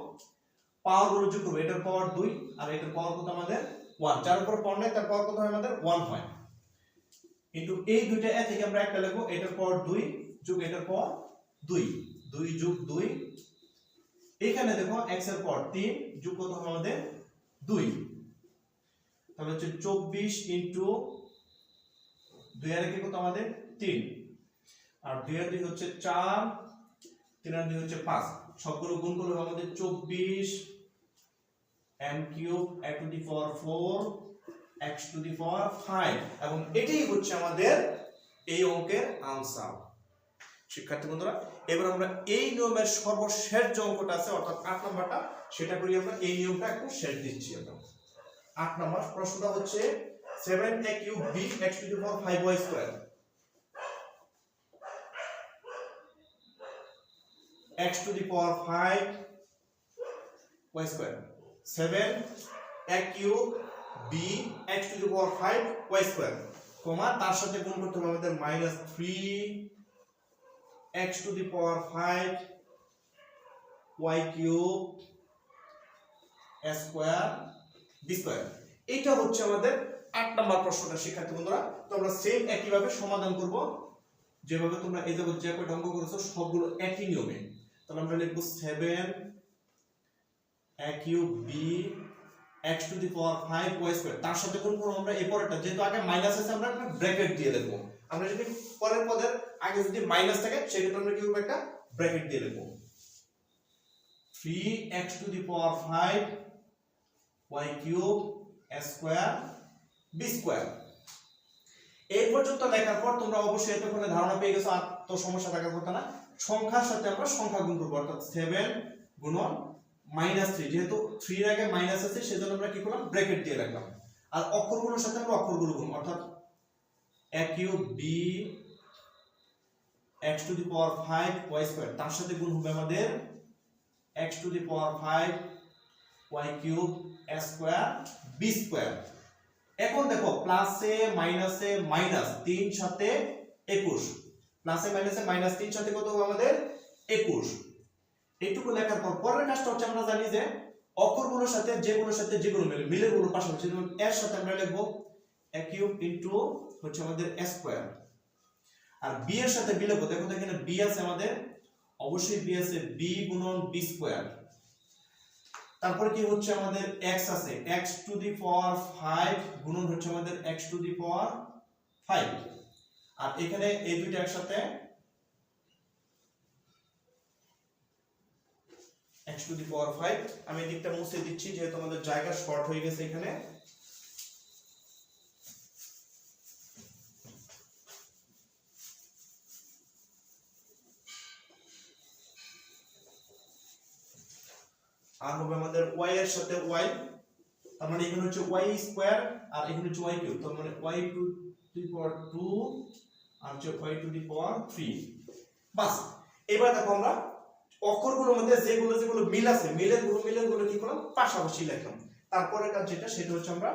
পাওয়ার গুলো যোগ করব, এটার পাওয়ার 2 আর এটার পাওয়ার কত আমাদের 1, যার উপর পাওয়ার নাই তার পাওয়ার কত হয় আমাদের 1 হয়, কিন্তু এই দুইটা a থেকে আমরা একটা লিখবো, এটার পাওয়ার 2 যোগ এটার পাওয়ার 2, 2 যোগ 2, এখানে দেখো x এর পাওয়ার 3 যোগ কত হবে আমাদের 2, তাহলে হচ্ছে 24 ইনটু 2 এর কত আমাদের 3, আর 2 এর 2 হচ্ছে 4, 3 এর 2 হচ্ছে 5, সবগুলো গুণ করলে আমাদের 24 m cube a to the power 4 x to the power 5, এবং এটাই হচ্ছে আমাদের এই অঙ্কের आंसर। শিক্ষার্থী বন্ধুরা, এবার আমরা এই নিয়মের সর্বশেষ যে অঙ্কটা আছে অর্থাৎ 8 নাম্বারটা, সেটা করি আমরা। এই নিয়মটা একটু শেষ দিচ্ছি আমরা। 8 নাম্বার প্রশ্নটা হচ্ছে 7a cube b x to the power 5y square, x to the power 5 y square, 7 a cube b x to the power 5 y square, কমা তার সাথে গুণ করতে হবে আমাদের -3 x to the power 5 y cube a square b square। এটা হচ্ছে আমাদের 8 number প্রশ্নটা শিক্ষার্থী বন্ধুরা। তো আমরা সেম একই ভাবে সমাধান করব, যেভাবে তোমরা এই যাবত যে কয়টা অঙ্ক করেছো সবগুলো একই নিয়মে। তাহলে আমরা লিখব 7 a cube b x to the power 5 y square, তার সাথে গুণ করব আমরা এই পরেরটা, যেহেতু আগে মাইনাস আছে আমরা একটা ব্র্যাকেট দিয়ে লিখব। আমরা যদি পরের পদের আগে যদি মাইনাস থাকে সেক্ষেত্রে আমরা কি করব, একটা ব্র্যাকেট দিয়ে লিখব, 3x to the power 5 y cube a square b square। এই পর্যন্ত লেখার পর তোমরা অবশ্যই এতক্ষণে ধারণা পেয়ে গেছো, আর তো সমস্যা থাকার কথা না। সংখ্যার সাথে আমরা সংখ্যা গুণ করব, অর্থাৎ 7 গুণন -3, যেহেতু 3 এর আগে মাইনাস আছে সেজন্য আমরা কি করলাম, ব্র্যাকেট দিয়ে রাখলাম। আর অক্ষরগুলোর সাথে আমরা অক্ষরগুলো গুণ, অর্থাৎ a cube b x to the power 5 y square, তার সাথে গুণ হবে আমাদের x to the power 5 y cube a square b square। এখন দেখো প্লাসে মাইনাসে মাইনাস, 3 সাথে 21, প্লাসে মাইনাসে মাইনাস 3 সাথে কত হবে আমাদের 21। এইটুকু লেখার পর পরের কাজটা হচ্ছে আমরা জানি যে অক্ষরগুলোর সাথে যেগুলো মিলে, মিলের গুলো পাশাপাশি, যেমন এর সাথে আমরা লিখব a কিউব ইনটু হচ্ছে আমাদের a স্কয়ার, আর b এর সাথে b লিখব। দেখো তো এখানে b আছে আমাদের, অবশ্যই b আছে, b গুণন b স্কয়ার। তারপর কি হচ্ছে আমাদের x আছে, x টু দি পাওয়ার 5 গুণন হচ্ছে আমাদের x টু দি পাওয়ার 5, আর এখানে এই দুইটা একসাথে x টু দি পাওয়ার 5। আমি এই দিকটা মুছে দিচ্ছি যেহেতু আমাদের জায়গা শর্ট হয়ে গেছে এখানে। আর হবে আমাদের y এর সাথে y, তার মানে এখানে হচ্ছে y স্কয়ার আর এখানে হচ্ছে y কিউব, তার মানে y টু দি পাওয়ার 2 আর হচ্ছে y টু দি পাওয়ার 3। বাস, এবার দেখো আমরা অক্ষরগুলোর মধ্যে যেগুলো মিল আছে, মিলের গুলো কি করলাম, পাশাপাশি লিখলাম। তারপরে কাজ যেটা সেটা হচ্ছে আমরা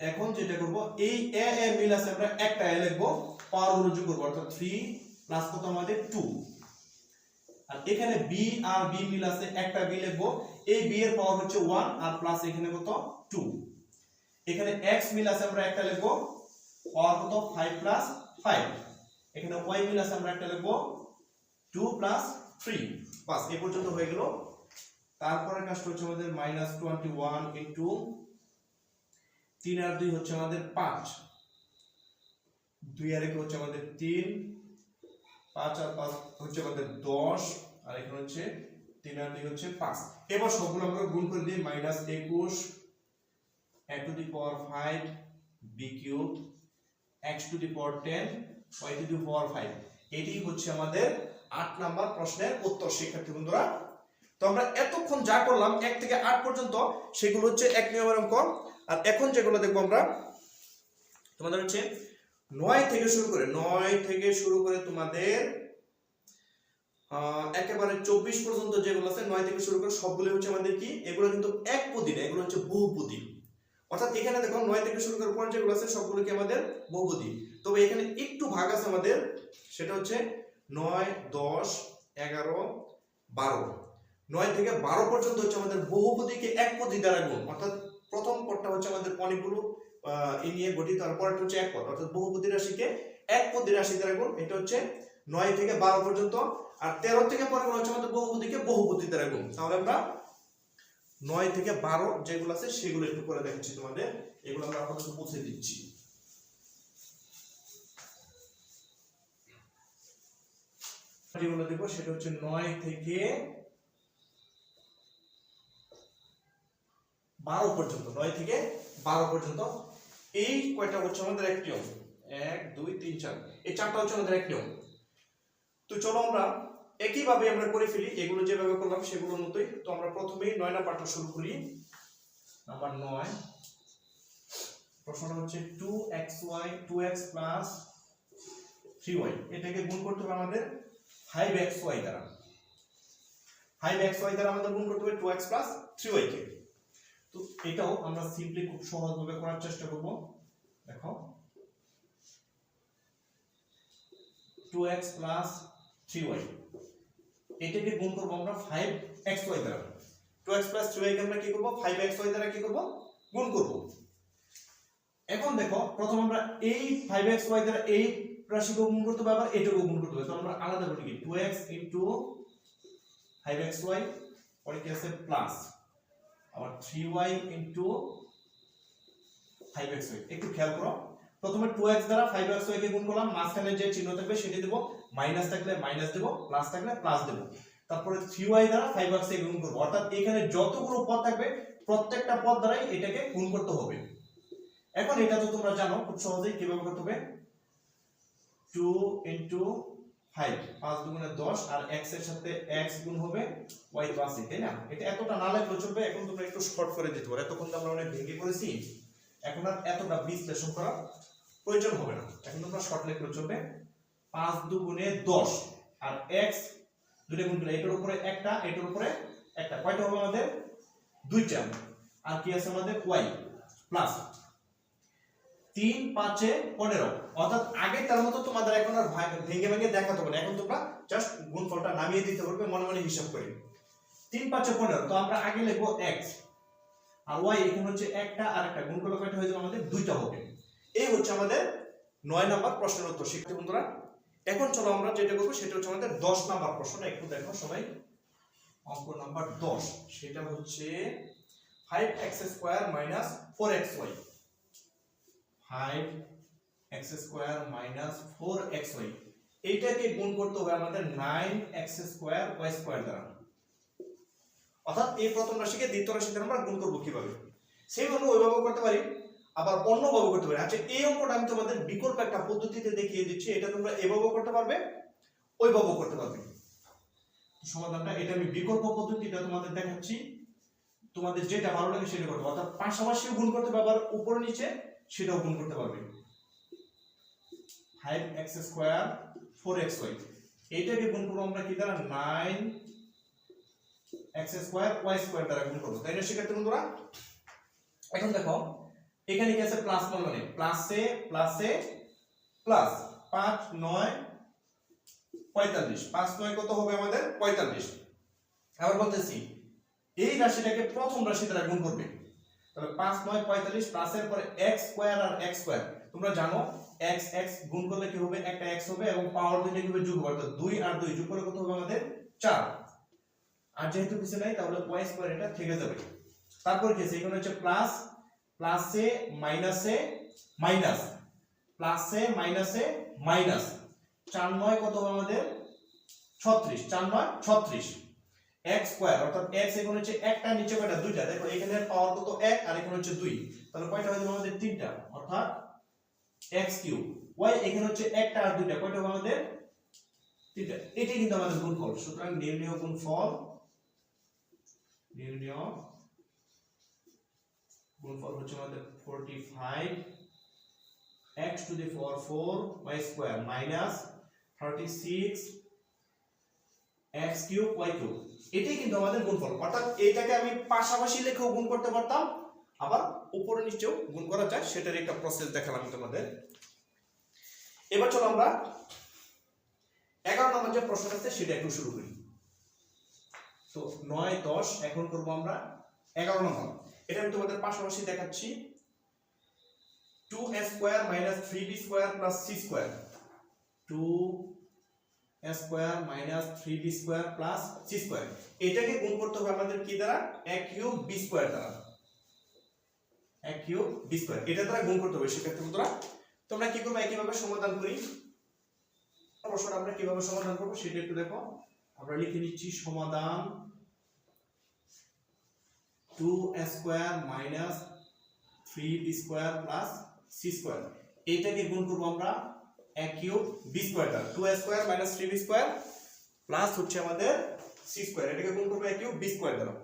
এখন যেটা করব, এই a a মিল আছে, আমরা একটা a লিখব, পাওয়ার গুলো যোগ করব, অর্থাৎ 3 প্লাস কত আমাদের 2, আর এখানে b আর b মিল আছে, একটা b লিখব, এই b এর পাওয়ার হচ্ছে 1 আর প্লাস এখানে কত 2, এখানে x মিল আছে আমরা একটা লিখব, পাওয়ার কত 5 প্লাস 5, এখানে y মিল আছে আমরা একটা লিখব 2 প্লাস 3। বাস, এই পর্যন্ত হয়ে গেল। তারপরে কাজটা হচ্ছে আমাদের -21 ইনটু 3 আর 2 হচ্ছে আমাদের 5, 2 আর 1 হচ্ছে আমাদের 3, 5 আর 5 হচ্ছে আমাদের 10, আর এখানে হচ্ছে 3 আর 2 হচ্ছে 5। এবার সবগুলো আমরা গুণ করে দিই, -21 a to the power 5 b cube x to the power 10 y to the power 5। এটাই হচ্ছে আমাদের 8 নাম্বার প্রশ্নের উত্তর শিক্ষার্থী বন্ধুরা। তো আমরা এতক্ষণ যা করলাম 1 থেকে 8 পর্যন্ত সেগুলো হচ্ছে এক নিয়মের অঙ্ক। আর এখন যেগুলো দেখবো আমরা তোমাদের হচ্ছে 9 থেকে শুরু করে তোমাদের একেবারে 24 পর্যন্ত যেগুলো আছে 9 থেকে শুরু করে সবগুলো হচ্ছে আমাদের কি, এগুলো কিন্তু একপদী না, এগুলো হচ্ছে বহুপদী। অর্থাৎ এখানে দেখো 9 থেকে শুরু করে পর যেগুলো আছে সবগুলো কি আমাদের বহুপদী। তবে এখানে একটু ভাগ আছে আমাদের, সেটা হচ্ছে 9, 10, 11, 12। 9 থেকে 12 পর্যন্ত হচ্ছে আমাদের বহুপদীকে একপদী দ্বারা গুণ। অর্থাৎ প্রথম পদটা হচ্ছে আমাদের অনেকগুলো নিয়ে গঠিত, আর পরেরটা হচ্ছে এক পদ। অর্থাৎ বহুপদী রাশিকে একপদী রাশি দ্বারা গুণ। এটা হচ্ছে 9 থেকে 12 পর্যন্ত। আর 13 থেকে পরেরগুলো হচ্ছে আমাদের বহুপদীকে বহুপদী দ্বারা গুণ। তাহলে আমরা 9 থেকে 12 যেগুলো আছে সেগুলো একটু করে দেখাচ্ছি তোমাদের, এগুলো আমরা আপাতত মুছে দিচ্ছি। যেগুলো দেখবো সেটা হচ্ছে 9 থেকে 12 পর্যন্ত। 9 থেকে 12 পর্যন্ত এই কয়টা হচ্ছে আমাদের এক নিয়ম, 1 2 3 4, এই চারটা হচ্ছে আমাদের এক নিয়ম। তো চলো আমরা একইভাবে আমরা করে ফেলি, এগুলো যেভাবে করলাম সেগুলোর মতোই। তো আমরা প্রথমেই 9 নাম্বারটা শুরু করি। নাম্বার 9, প্রশ্নটা হচ্ছে 2x plus 3y, এটাকে গুণ করতে হবে আমাদের 5xy দ্বারা। 5xy দ্বারা আমাদের গুণ করতে হবে 2x plus 3y কে। তো এটাও আমরা সিম্পলি খুব সহজভাবে করার চেষ্টা করব। দেখো 2x plus 3y, এটাকে গুণ করব আমরা 5xy দ্বারা। 2x plus 3y কে আমরা কি করব, 5xy দ্বারা কি করব, গুণ করব। এখন দেখো প্রথম আমরা এই 5xy দ্বারা এই রাশিকে গুণ করতে হবে, আবার এটাকে গুণ করতে হবে। তো আমরা আলাদা করি কি, 2x into 5xy, পরে কি আছে প্লাস, আবার 3y into 5xy। একটু খেয়াল করো, প্রথমে 2x দ্বারা 5xy কে গুণ করলাম, মাঝখানে যে চিহ্ন থাকবে সেটা দেব, মাইনাস থাকলে মাইনাস দেব, প্লাস থাকলে প্লাস দেব। তারপরে 3y দ্বারা 5xy গুণ করব। অর্থাৎ এখানে যতগুলো পদ থাকবে প্রত্যেকটা পদ দ্বারাই এটাকে গুণ করতে হবে। এখন এটা তো তোমরা জানো খুব সহজেই কিভাবে করতে হবে, 2 into 5, 5 দুগুণে 10, আর x এর সাথে x গুণ হবে y তো আছে, তাই না? এটা এতটা না লাগলেও চলবে, এখন তোমরা একটু শর্ট করে দিতে পারো। এতক্ষণ তো আমরা অনেক ভেঙে করেছি, এখন আর এতটা বিশ্লেষণ করার প্রয়োজন হবে না, এখন তোমরা শর্ট লিখলেও চলবে। 5 দুগুণে 10, আর x দুটো গুণ করলে এটার উপরে একটা, এটার উপরে একটা, কয়টা হবে আমাদের, দুইটা। আর কি আছে আমাদের y প্লাস 3 5 এ 15। অর্থাৎ আগে তার মতো তোমাদের এখন আর ভেঙে ভেঙে দেখাতে হবে না, এখন তোমরা জাস্ট গুণফলটা নামিয়ে দিতে পারবে মনে মনে হিসাব করে। 3 5 এ 15, তো আমরা আগে লিখবো x, আর y এখানে হচ্ছে একটা আর একটা, গুণ করলে কয়টা হয়ে যাবে আমাদের, দুইটা হবে। এই হচ্ছে আমাদের 9 নাম্বার প্রশ্নের উত্তর শিক্ষার্থী বন্ধুরা। এখন চলো আমরা যেটা করব সেটা হচ্ছে আমাদের 10 নাম্বার প্রশ্নটা একটু দেখো সবাই। অঙ্ক নাম্বার 10, সেটা হচ্ছে 5x² - 4xy। 5x² - 4xy, এইটাকে গুণ করতে হবে আমাদের 9x² y² দ্বারা। অর্থাৎ এই প্রথম রাশিকে দ্বিতীয় রাশি দ্বারা আমরা গুণ করব কিভাবে, সেইভাবে ওইভাবে করতে পারি, আবার অন্যভাবে করতে পারি। আচ্ছা এই অঙ্কটা আমি তোমাদের বিকল্প একটা পদ্ধতিতে দেখিয়ে দিচ্ছি, এটা তোমরা এভাবেও করতে পারবে, ওইভাবেও করতে পারবে। সমাধানটা এটা আমি বিকল্প পদ্ধতিটা তোমাদের দেখাচ্ছি, তোমাদের যেটা ভালো লাগে সেটা করতে, অর্থাৎ পাশাপাশিও গুণ করতে পারবে, আবার উপরে নিচে সেটাও গুণ করতে পারবে। 5x² 4xy, এইটাকে গুণ করব আমরা কি দ্বারা, 9x² y² দ্বারা গুণ করব, তাই না শিক্ষার্থী বন্ধুরা? এখন দেখো এখানে কি আছে, প্লাস মানে প্লাসে প্লাসে প্লাস, 5 9 45, 5 9 কত হবে আমাদের, 45। আবার বলতেছি এই রাশিটাকে প্রথম রাশি দ্বারা গুণ করবে, তাহলে 5 9 45, প্লাসের পরে x² আর x²। তোমরা জানো x x গুণ করলে কি হবে, একটা x হবে এবং পাওয়ার দুইটা কি হবে, যোগ হবে, অর্থাৎ 2 আর 2 যোগ করলে কত হবে আমাদের, 4। আর যেহেতু কিছু নাই তাহলে y² এটা থেকে যাবে। তারপর কি আছে, এখানে হচ্ছে প্লাস প্লাসে মাইনাসে মাইনাস, প্লাসে মাইনাসে মাইনাস, 4 9 কত হবে আমাদের 36, 4 9 36 x স্কয়ার, অর্থাৎ x এখানে হচ্ছে একটা, নিচে কয়টা দুইটা, দেখো এখানে পাওয়ার কত 1 আর এখানে হচ্ছে 2, তাহলে কয়টা হয়ে যাবে আমাদের তিনটা, অর্থাৎ x কিউব। y এখানে হচ্ছে একটা আর দুইটা, কয়টা হবে আমাদের তিনটা। এটাই কিন্তু আমাদের গুণফল। সুতরাং নির্ণয় গুণফল, নির্ণয় গুণফল হচ্ছে আমাদের 45 x to the power 4 y square minus 36 x cube y cube. এটাই কিন্তু আমাদের গুণফল। অর্থাৎ এইটাকে আমি পাশাপাশি লিখেও গুণ করতে পারতাম, আবার উপরে নিচেও গুণ করা যায়, সেটার একটা প্রসেস দেখালাম তোমাদের। এবার চলো আমরা 11 নম্বর যে প্রশ্নটা আছে সেটা একটু শুরু করি। তো 9 10 এখন করব আমরা 11 নম্বর। এটা আমি তোমাদের পাশাপাশি দেখাচ্ছি। 2a square minus 3b square plus c square, 2a square minus 3b square plus c square. এটাকে গুণ করতে হবে আমাদের কি দ্বারা, a কিউব b স্কয়ার দ্বারা, a কিউব b স্কয়ার, এটা দ্বারা গুণ করতে হবে। সেক্ষেত্রে বন্ধুরা তোমরা কি করবে, একইভাবে সমাধান করি। প্রশ্নটা আমরা কিভাবে সমাধান করব সেটা একটু দেখো। আমরা লিখে নিচ্ছি সমাধান 2a square minus 3b square plus c square. এটাকে গুণ করব আমরা a কিউব b স্কয়ার দ্বারা, 2a square minus 3b square plus হচ্ছে আমাদের c স্কয়ার, এটাকে গুণ করব a কিউব b স্কয়ার দ্বারা।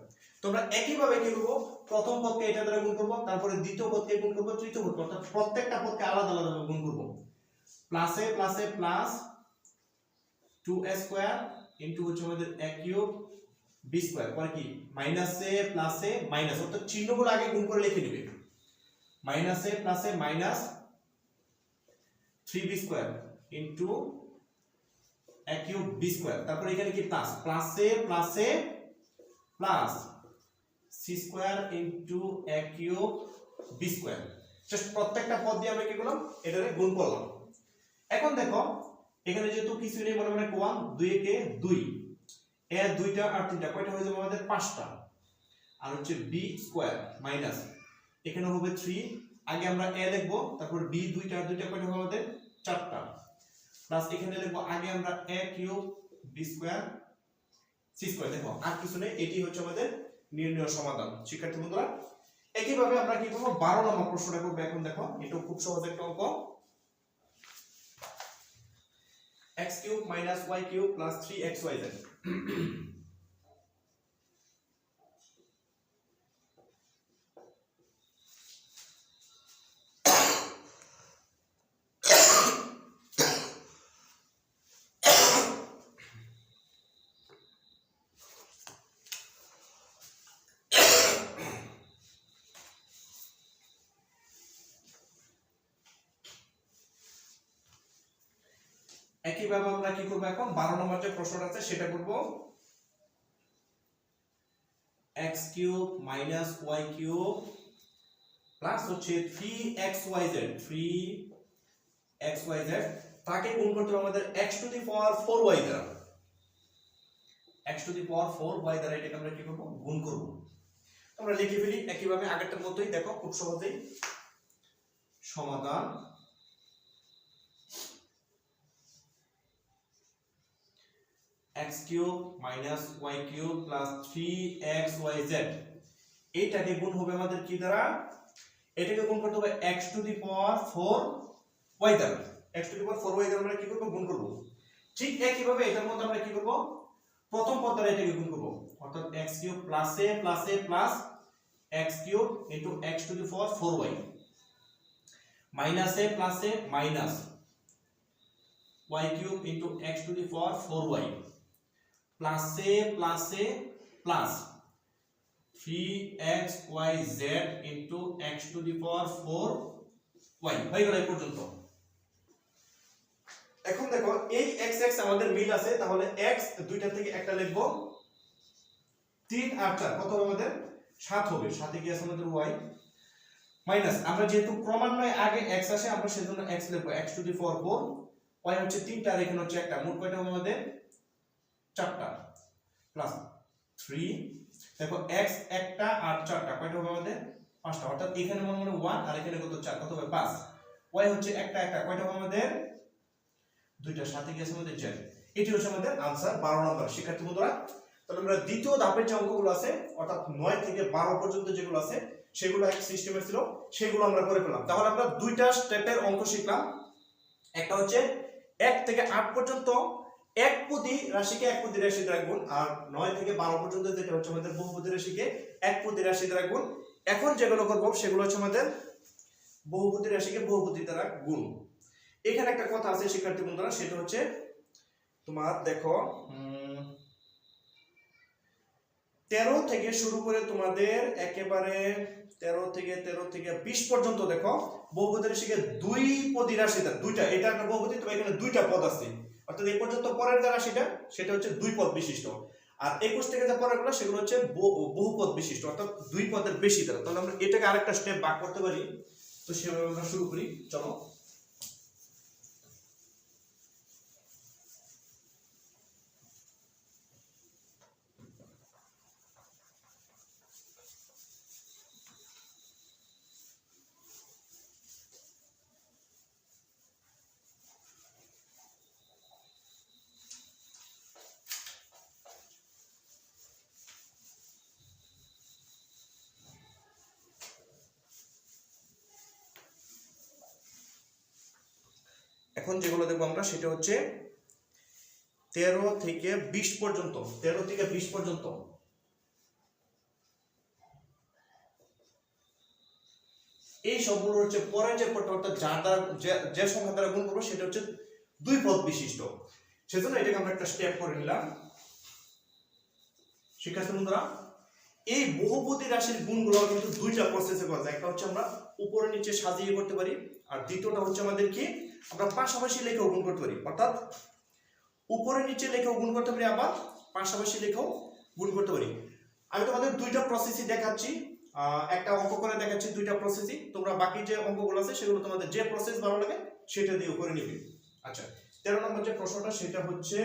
তোমরা একইভাবে কি করব, প্রথম পদকে এটা দ্বারা গুণ করব, তারপরে দ্বিতীয় পদকে গুণ করব, তৃতীয় পদকে, অর্থাৎ প্রত্যেকটা পদকে আলাদা আলাদা গুণ করব। প্লাসে প্লাসে প্লাস 2a স্কয়ার ইনটু হচ্ছে আমাদের a কিউব b স্কয়ার, পরে কি মাইনাসে প্লাসে মাইনাস, অর্থাৎ চিহ্নগুলো আগে গুণ করে লিখে নেবে। মাইনাসে প্লাসে minus 3b square into a cube b square, তারপর এখানে কি প্লাস, প্লাসে প্লাসে plus c square into a cube b square. Just প্রত্যেকটা পদ দিয়ে আমরা কি করলাম, এটারে গুণ করলাম। এখন দেখো এখানে যেহেতু কিছু নেই, মনে মনে 1 2 কে 2, এ দুইটা আর তিনটা, কয়টা হয়ে যাবে আমাদের 5টা, আর হচ্ছে b স্কয়ার মাইনাস এখানে হবে 3, আগে আমরা a লিখব, তারপর b দুইটা আর দুইটা, কয়টা হবে আমাদের 4টা, প্লাস এখানে লিখব আগে আমরা a cube b square c square. দেখো আর কিছু নেই, এটি হচ্ছে আমাদের নির্ণয় সমাধান। শিক্ষার্থী বন্ধুরা একইভাবে আমরা কি করব, 12 নম্বর প্রশ্নটা করব। এখন দেখো এটা খুব সহজ একটা অঙ্ক। x cube minus y cube plus 3xyz। একইভাবে আমরা কি করব, এখন 12 নম্বর যে প্রশ্নটা আছে সেটা করব। x cube minus y cube plus হচ্ছে 3xyz, 3xyz, তাকে গুণ করতে হবে আমাদের x to the power 4y দ্বারা, x to the power 4y দ্বারা এটাকে আমরা কি করব, গুণ করব। আমরা লিখে ফেলি একইভাবে আগেরটার মতোই। দেখো খুব সহজেই সমাধান x cube minus y cube plus 3xyz, এইটাকে গুণ হবে আমাদের কি দ্বারা, এটাকে গুণ করতে হবে x to the power 4y দ্বারা, x to the power 4y দ্বারা আমরা কি করব, গুণ করব। ঠিক একইভাবে এটার মধ্যে আমরা কি করব, প্রথম পদ দ্বারা এটাকে গুণ করব, অর্থাৎ x কিউব প্লাসে প্লাসে plus x cube into x to the power 4y, মাইনাসে প্লাসে minus y cube into x to the power 4y, প্লাসে প্লাসে plus 3xyz into x to the power 4y হয়ে গেল এই পর্যন্ত। এখন দেখো এই x x আমাদের মিল আছে, তাহলে x দুইটা থেকে একটা লিখব, 3 আর 4 কত হবে আমাদের 7 হবে, সাথে কি আছে আমাদের y মাইনাস, আমরা যেহেতু ক্রমান্বয়ে আগে x আসে আমরা সেজন্য x লিখব, x to the power 4, y হচ্ছে 3টা আর এখানে হচ্ছে একটা, মোট কয়টা হবে আমাদের 4টা, প্লাস 3, দেখো x একটা আর 4টা কয়টা হবে আমাদের 5টা, অর্থাৎ এখানে মনে মনে 1 আর এখানে কত 4, কত হবে 5। y হচ্ছে একটা কয়টা হবে আমাদের দুইটা, সাথে কি আছে আমাদের 4। এটি হচ্ছে আমাদের आंसर 12 নম্বর। শিক্ষার্থী বন্ধুরা, তাহলে আমরা দ্বিতীয় ধাপের যে অঙ্কগুলো আছে অর্থাৎ 9 থেকে 12 পর্যন্ত যেগুলো আছে সেগুলো এক সিস্টেমে ছিল, সেগুলো আমরা করে ফেললাম। তাহলে আমরা দুইটা স্টেপের অঙ্ক শিখলাম। একটা হচ্ছে 1 থেকে 8 পর্যন্ত একপদী রাশিকে একপদী রাশি দ্বারা গুণ, আর 9 থেকে 12 পর্যন্ত যেটা হচ্ছে আমাদের বহুপদী রাশিকে একপদী রাশি দ্বারা গুণ। এখন যেগুলো করব সেগুলো হচ্ছে আমাদের বহুপদী রাশিকে বহুপদী দ্বারা গুণ। এখানে একটা কথা আছে শিক্ষার্থী বন্ধুরা, সেটা হচ্ছে তোমার দেখো 13 থেকে শুরু করে তোমাদের একেবারে 13 থেকে 20 পর্যন্ত দেখো বহুপদী রাশিকে দুই পদী রাশি দ্বারা, দুইটা, এটা একটা বহুপদী, তবে এখানে দুইটা পদ আছে, অর্থাৎ এই পর্যন্ত পরের যে রাশিটা সেটা হচ্ছে দুই পদ বিশিষ্ট, আর 21 থেকে যা পরেরগুলো সেগুলো হচ্ছে বহুপদ বিশিষ্ট, অর্থাৎ দুই পদের বেশি দ্বারা। তাহলে আমরা এটাকে আরেকটা স্টেপ ভাগ করতে পারি। তো সেভাবে আমরা শুরু করি, চলো। এখন যেগুলো দেখবো আমরা সেটা হচ্ছে 13 থেকে 20 পর্যন্ত, 13 থেকে 20 পর্যন্ত এই সবগুলো হচ্ছে পরের যে পদটা, অর্থাৎ যার দ্বারা যে সংখ্যা দ্বারা গুণ করবো সেটা হচ্ছে দুই পদ বিশিষ্ট। সেজন্য এটাকে আমরা একটা স্টেপ করে নিলাম। শিক্ষার্থী বন্ধুরা, এই বহুপদী রাশির গুণগুলো কিন্তু দুইটা প্রসেসে করা যায়। একটা হচ্ছে আমরা উপরে নিচে সাজিয়ে করতে পারি, আর দ্বিতীয়টা হচ্ছে আমাদের কি আমরা পাশাপাশি লেখেও গুণ করতে পারি, অর্থাৎ উপরে নিচে লেখেও গুণ করতে পারি, আবার পাশাপাশি লেখেও গুণ করতে পারি। আমি তোমাদের দুইটা প্রসেসই দেখাচ্ছি, একটা অঙ্ক করে দেখাচ্ছি দুইটা প্রসেসই। তোমরা বাকি যে অঙ্কগুলো আছে সেগুলো তোমাদের যে প্রসেস ভালো লাগে সেটা দিয়ে করে নিবে। আচ্ছা, 13 নম্বর যে প্রশ্নটা সেটা হচ্ছে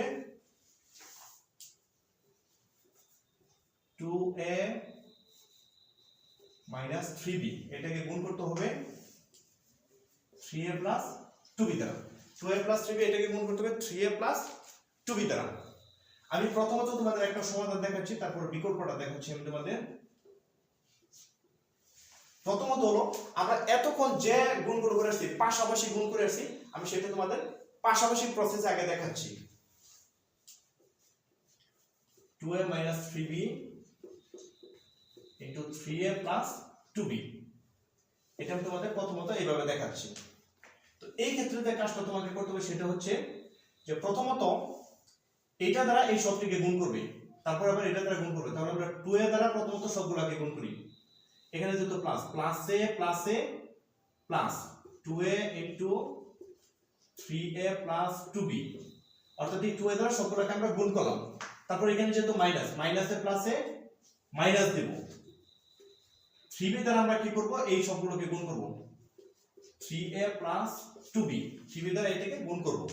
2a minus 3b, এটাকে গুণ করতে হবে 3a plus 2b দ্বারা। 2a plus 3b এটাকে গুণ করতে হবে 3a plus 2b দ্বারা। আমি প্রথমত তোমাদের একটা সমাধান দেখাচ্ছি, তারপর বিকল্পটা দেখাচ্ছি আমি তোমাদের। প্রথমত হলো আমরা এতক্ষণ যে গুণগুলো করে আসছি, পাশাপাশি গুণ করে আসছি, আমি সেটা তোমাদের পাশাপাশি প্রসেসে আগে দেখাচ্ছি। 2a minus 3b into 3a plus 2b, এটা আমি তোমাদের প্রথমত এইভাবে দেখাচ্ছি। তো এই ক্ষেত্রে যে কাজটা তোমাকে করতে হবে সেটা হচ্ছে যে প্রথমত এটা দ্বারা এই সবটিকে গুণ করবে, তারপর আবার এটা দ্বারা গুণ করবে। তাহলে আমরা 2a দ্বারা প্রথমত সবগুলোকে গুণ করি। এখানে যেহেতু প্লাস, প্লাসে প্লাসে plus 2a into 3a plus 2b, অর্থাৎ এই 2a দ্বারা সবগুলোকে আমরা গুণ করলাম। তারপর এখানে যেহেতু মাইনাস, মাইনাসে প্লাসে মাইনাস দেব। 3b দ্বারা আমরা কি করব, এই সবগুলোকে গুণ করব, 3a plus 2b, 3b দ্বারা এটাকে গুণ করব।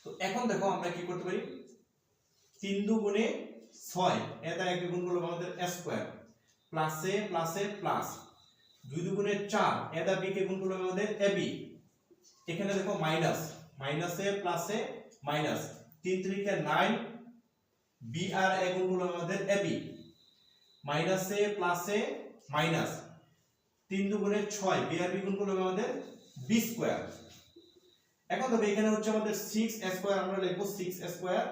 তো এখন দেখো আমরা কি করতে পারি, 3 দুগুণে 6, এ দ্বারা একে গুণ করলে আমাদের a স্কয়ার, প্লাসে প্লাসে প্লাস, 2 দুগুণে 4, এ দ্বারা b কে গুণ করলে আমাদের ab। এখানে দেখো মাইনাস, মাইনাসে প্লাসে মাইনাস, 3 3 কে 9, b আর a গুণ করলে আমাদের ab, মাইনাসে প্লাসে মাইনাস, 3 দুগুণে 6, b আর b গুণ করলে আমাদের b স্কয়ার। এখন দেখো এখানে হচ্ছে আমাদের 6 স্কয়ার, আমরা লিখব 6 স্কয়ার,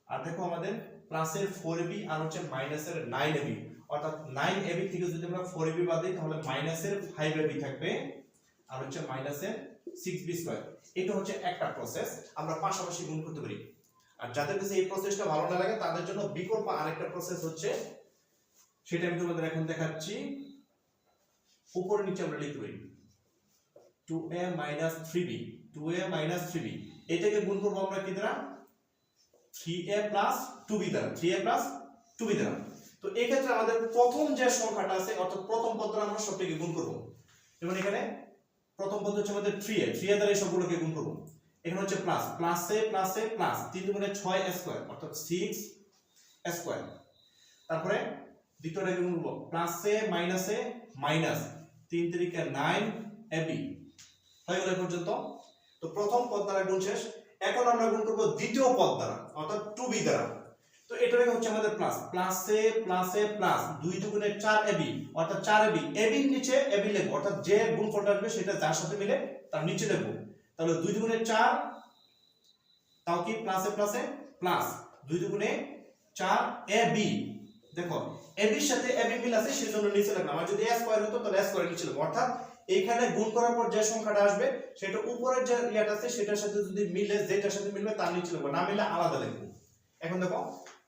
আর দেখো আমাদের প্লাসের 4ab আর হচ্ছে মাইনাসের 9ab, অর্থাৎ 9ab থেকে যদি আমরা 4ab বাদ দিই তাহলে মাইনাসের 5ab থাকবে, আর হচ্ছে মাইনাসের 6b স্কয়ার। এটা হচ্ছে একটা প্রসেস, আমরা পাশাপাশি গুণ করতে পারি। আর যাদের কাছে এই প্রসেসটা ভালো না লাগে তাদের জন্য বিকল্প আরেকটা প্রসেস হচ্ছে, সেটা আমি তোমাদের এখন দেখাচ্ছি। উপরে নিচে আমরা লিখতে পারি 2a minus 3b, 2a minus 3b, এটাকে গুণ করব আমরা কি দ্বারা, 3a plus 2b দ্বারা, 3a plus 2b দ্বারা। তো এই ক্ষেত্রে আমাদের প্রথম যে সংখ্যাটা আছে, অর্থাৎ প্রথম পদ দ্বারা আমরা সবটাকে গুণ করব। যেমন এখানে প্রথম পদ হচ্ছে আমাদের 3a, 3a দ্বারা এই সবগুলোকে গুণ করব। এখানে হচ্ছে প্লাস, প্লাসে প্লাসে প্লাস, 3 দুগুণে 6 স্কয়ার, অর্থাৎ 6 স্কয়ার। তারপরে দ্বিতীয়টাকে গুণ করব প্লাসে মাইনাসে মাইনাস 3 3 9 এবি হয়ে গেল পর্যন্ত। তো প্রথম পদ দ্বারা গুণ শেষ। এখন আমরা গুণ করব দ্বিতীয় পদ দ্বারা অর্থাৎ 2b দ্বারা। তো এটাকে হচ্ছে আমাদের প্লাস প্লাসে প্লাসে প্লাস 2 দুগুণে 4 এবি অর্থাৎ 4 এবি এবির নিচে এবি লিখব অর্থাৎ যে গুণফলটা আসবে সেটা যার সাথে মিলে তার নিচে লিখব। তাহলে 2 দুগুণে 4 তাও কি প্লাসে প্লাসে প্লাস 2 দুগুণে 4 এবি। দেখো এবির সাথে এবি মিল আছে সেজন্য নিচে লিখলাম। আর যদি a স্কয়ার হতো তাহলে a স্কয়ার নিচে লিখব। অর্থাৎ এইখানে গুণ করার পর যে সংখ্যাটা আসবে সেটা উপরের যে ইয়াটা আছে সেটার সাথে যদি মিলে যেটার সাথে মিলবে তার নিচে লিখব, না মিলে আলাদা লিখব। এখন দেখো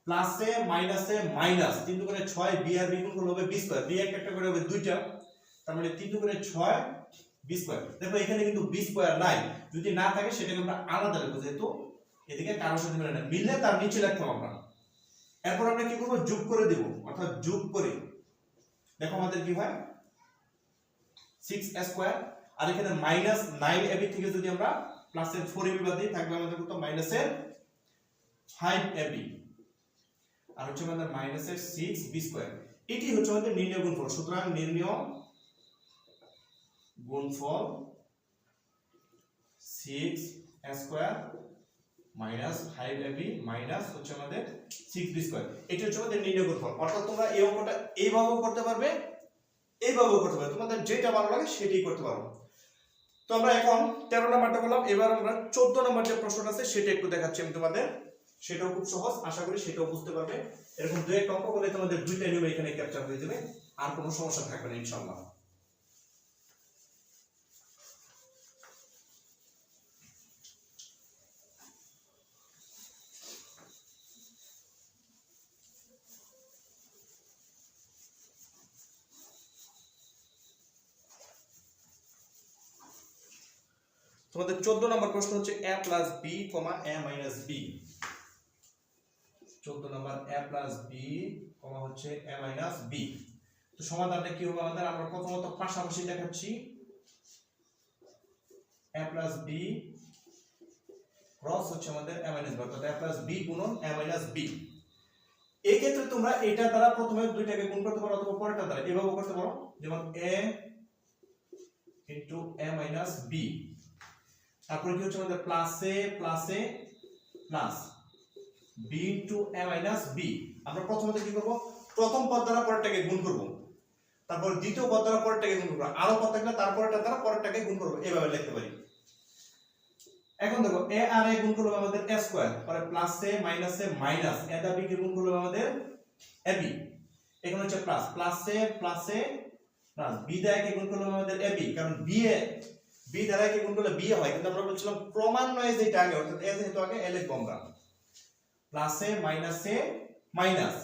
প্লাসে মাইনাসে মাইনাস 3 দুগুণে 6 বি আর বি গুণ করলে হবে বি স্কয়ার, বি একটা করে হবে দুইটা, তার মানে 3 দুগুণে 6 বি স্কয়ার। দেখো এখানে কিন্তু বি স্কয়ার নাই, যদি না থাকে সেটাকে আমরা আলাদা লিখব যেহেতু এদিকে কারোর সাথে মিলে না, মিললে তার নিচে লিখতাম আমরা। এরপর আমরা কি করব যোগ করে দেব অর্থাৎ যোগ করে দেখো আমাদের কি হয় 6a স্কয়ার। আর এখানে মাইনাস 9ab থেকে যদি আমরা প্লাসের 4ab বাদ দিই থাকবে আমাদের কত মাইনাসের 5ab আর হচ্ছে আমাদের মাইনাসের 6b স্কয়ার। এটি হচ্ছে আমাদের নির্ণয় গুণফল। সুতরাং নির্ণয় গুণফল 6a square minus 5ab minus হচ্ছে আমাদের 6b স্কয়ার। এটি হচ্ছে আমাদের নির্ণয় গুণফল। অর্থাৎ তোমরা এই অঙ্কটা এইভাবেও করতে পারবে এইভাবেও করতে পারবে, তোমাদের যেটা ভালো লাগে সেটাই করতে পারো। তো আমরা এখন 13 নাম্বারটা করলাম, এবার আমরা 14 নাম্বার যে প্রশ্নটা আছে সেটা একটু দেখাচ্ছি আমি তোমাদের। সেটাও খুব সহজ, আশা করি সেটাও বুঝতে পারবে। এরকম দুই একটা অঙ্ক করলে তোমাদের দুইটা নিয়ম এখানে ক্যাপচার হয়ে যাবে, আর কোনো সমস্যা থাকবে না ইনশাআল্লাহ। তোমাদের 14 নম্বর প্রশ্ন হচ্ছে a plus b, a minus b। 14 number a plus b, হচ্ছে a মাইনাস b। তো সমাধানটা কি হবে আমাদের? আমরা প্রথমত পাশাপাশি দেখাচ্ছি a প্লাস b ক্রস হচ্ছে আমাদের a মাইনাস b, অর্থাৎ a প্লাস b গুণন a মাইনাস b। এই ক্ষেত্রে তোমরা এটা দ্বারা প্রথমে দুইটাকে গুণ করতে পারো অথবা পরেরটা দ্বারা এভাবে করতে পারো, যেমন a a মাইনাস b। তারপরে কি হচ্ছে আমাদের প্লাসে প্লাসে plus b a minus b। আমরা প্রথমত কি করব? প্রথম পদ দ্বারা পরেরটাকে গুণ করব, তারপর দ্বিতীয় পদ দ্বারা পরেরটাকে গুণ করব, আরো পদ থাকলে তারপরটা দ্বারা পরেরটাকে গুণ করব, এভাবে লিখতে পারি। এখন দেখো a আর a গুণ করলে আমাদের a স্কয়ার, পরে প্লাসে মাইনাসে মাইনাস a দা b কে গুণ করলে আমাদের ab। এখানে হচ্ছে প্লাস প্লাসে প্লাসে প্লাস b দা a কে গুণ করলে আমাদের ab, কারণ b দ্বারা কে গুণ করলে b হয়, কিন্তু আমরা বলছিলাম ক্রমান্বয়ে যেটা আগে অর্থাৎ a যেহেতু আগে a লিখব আমরা। প্লাসে মাইনাসে মাইনাস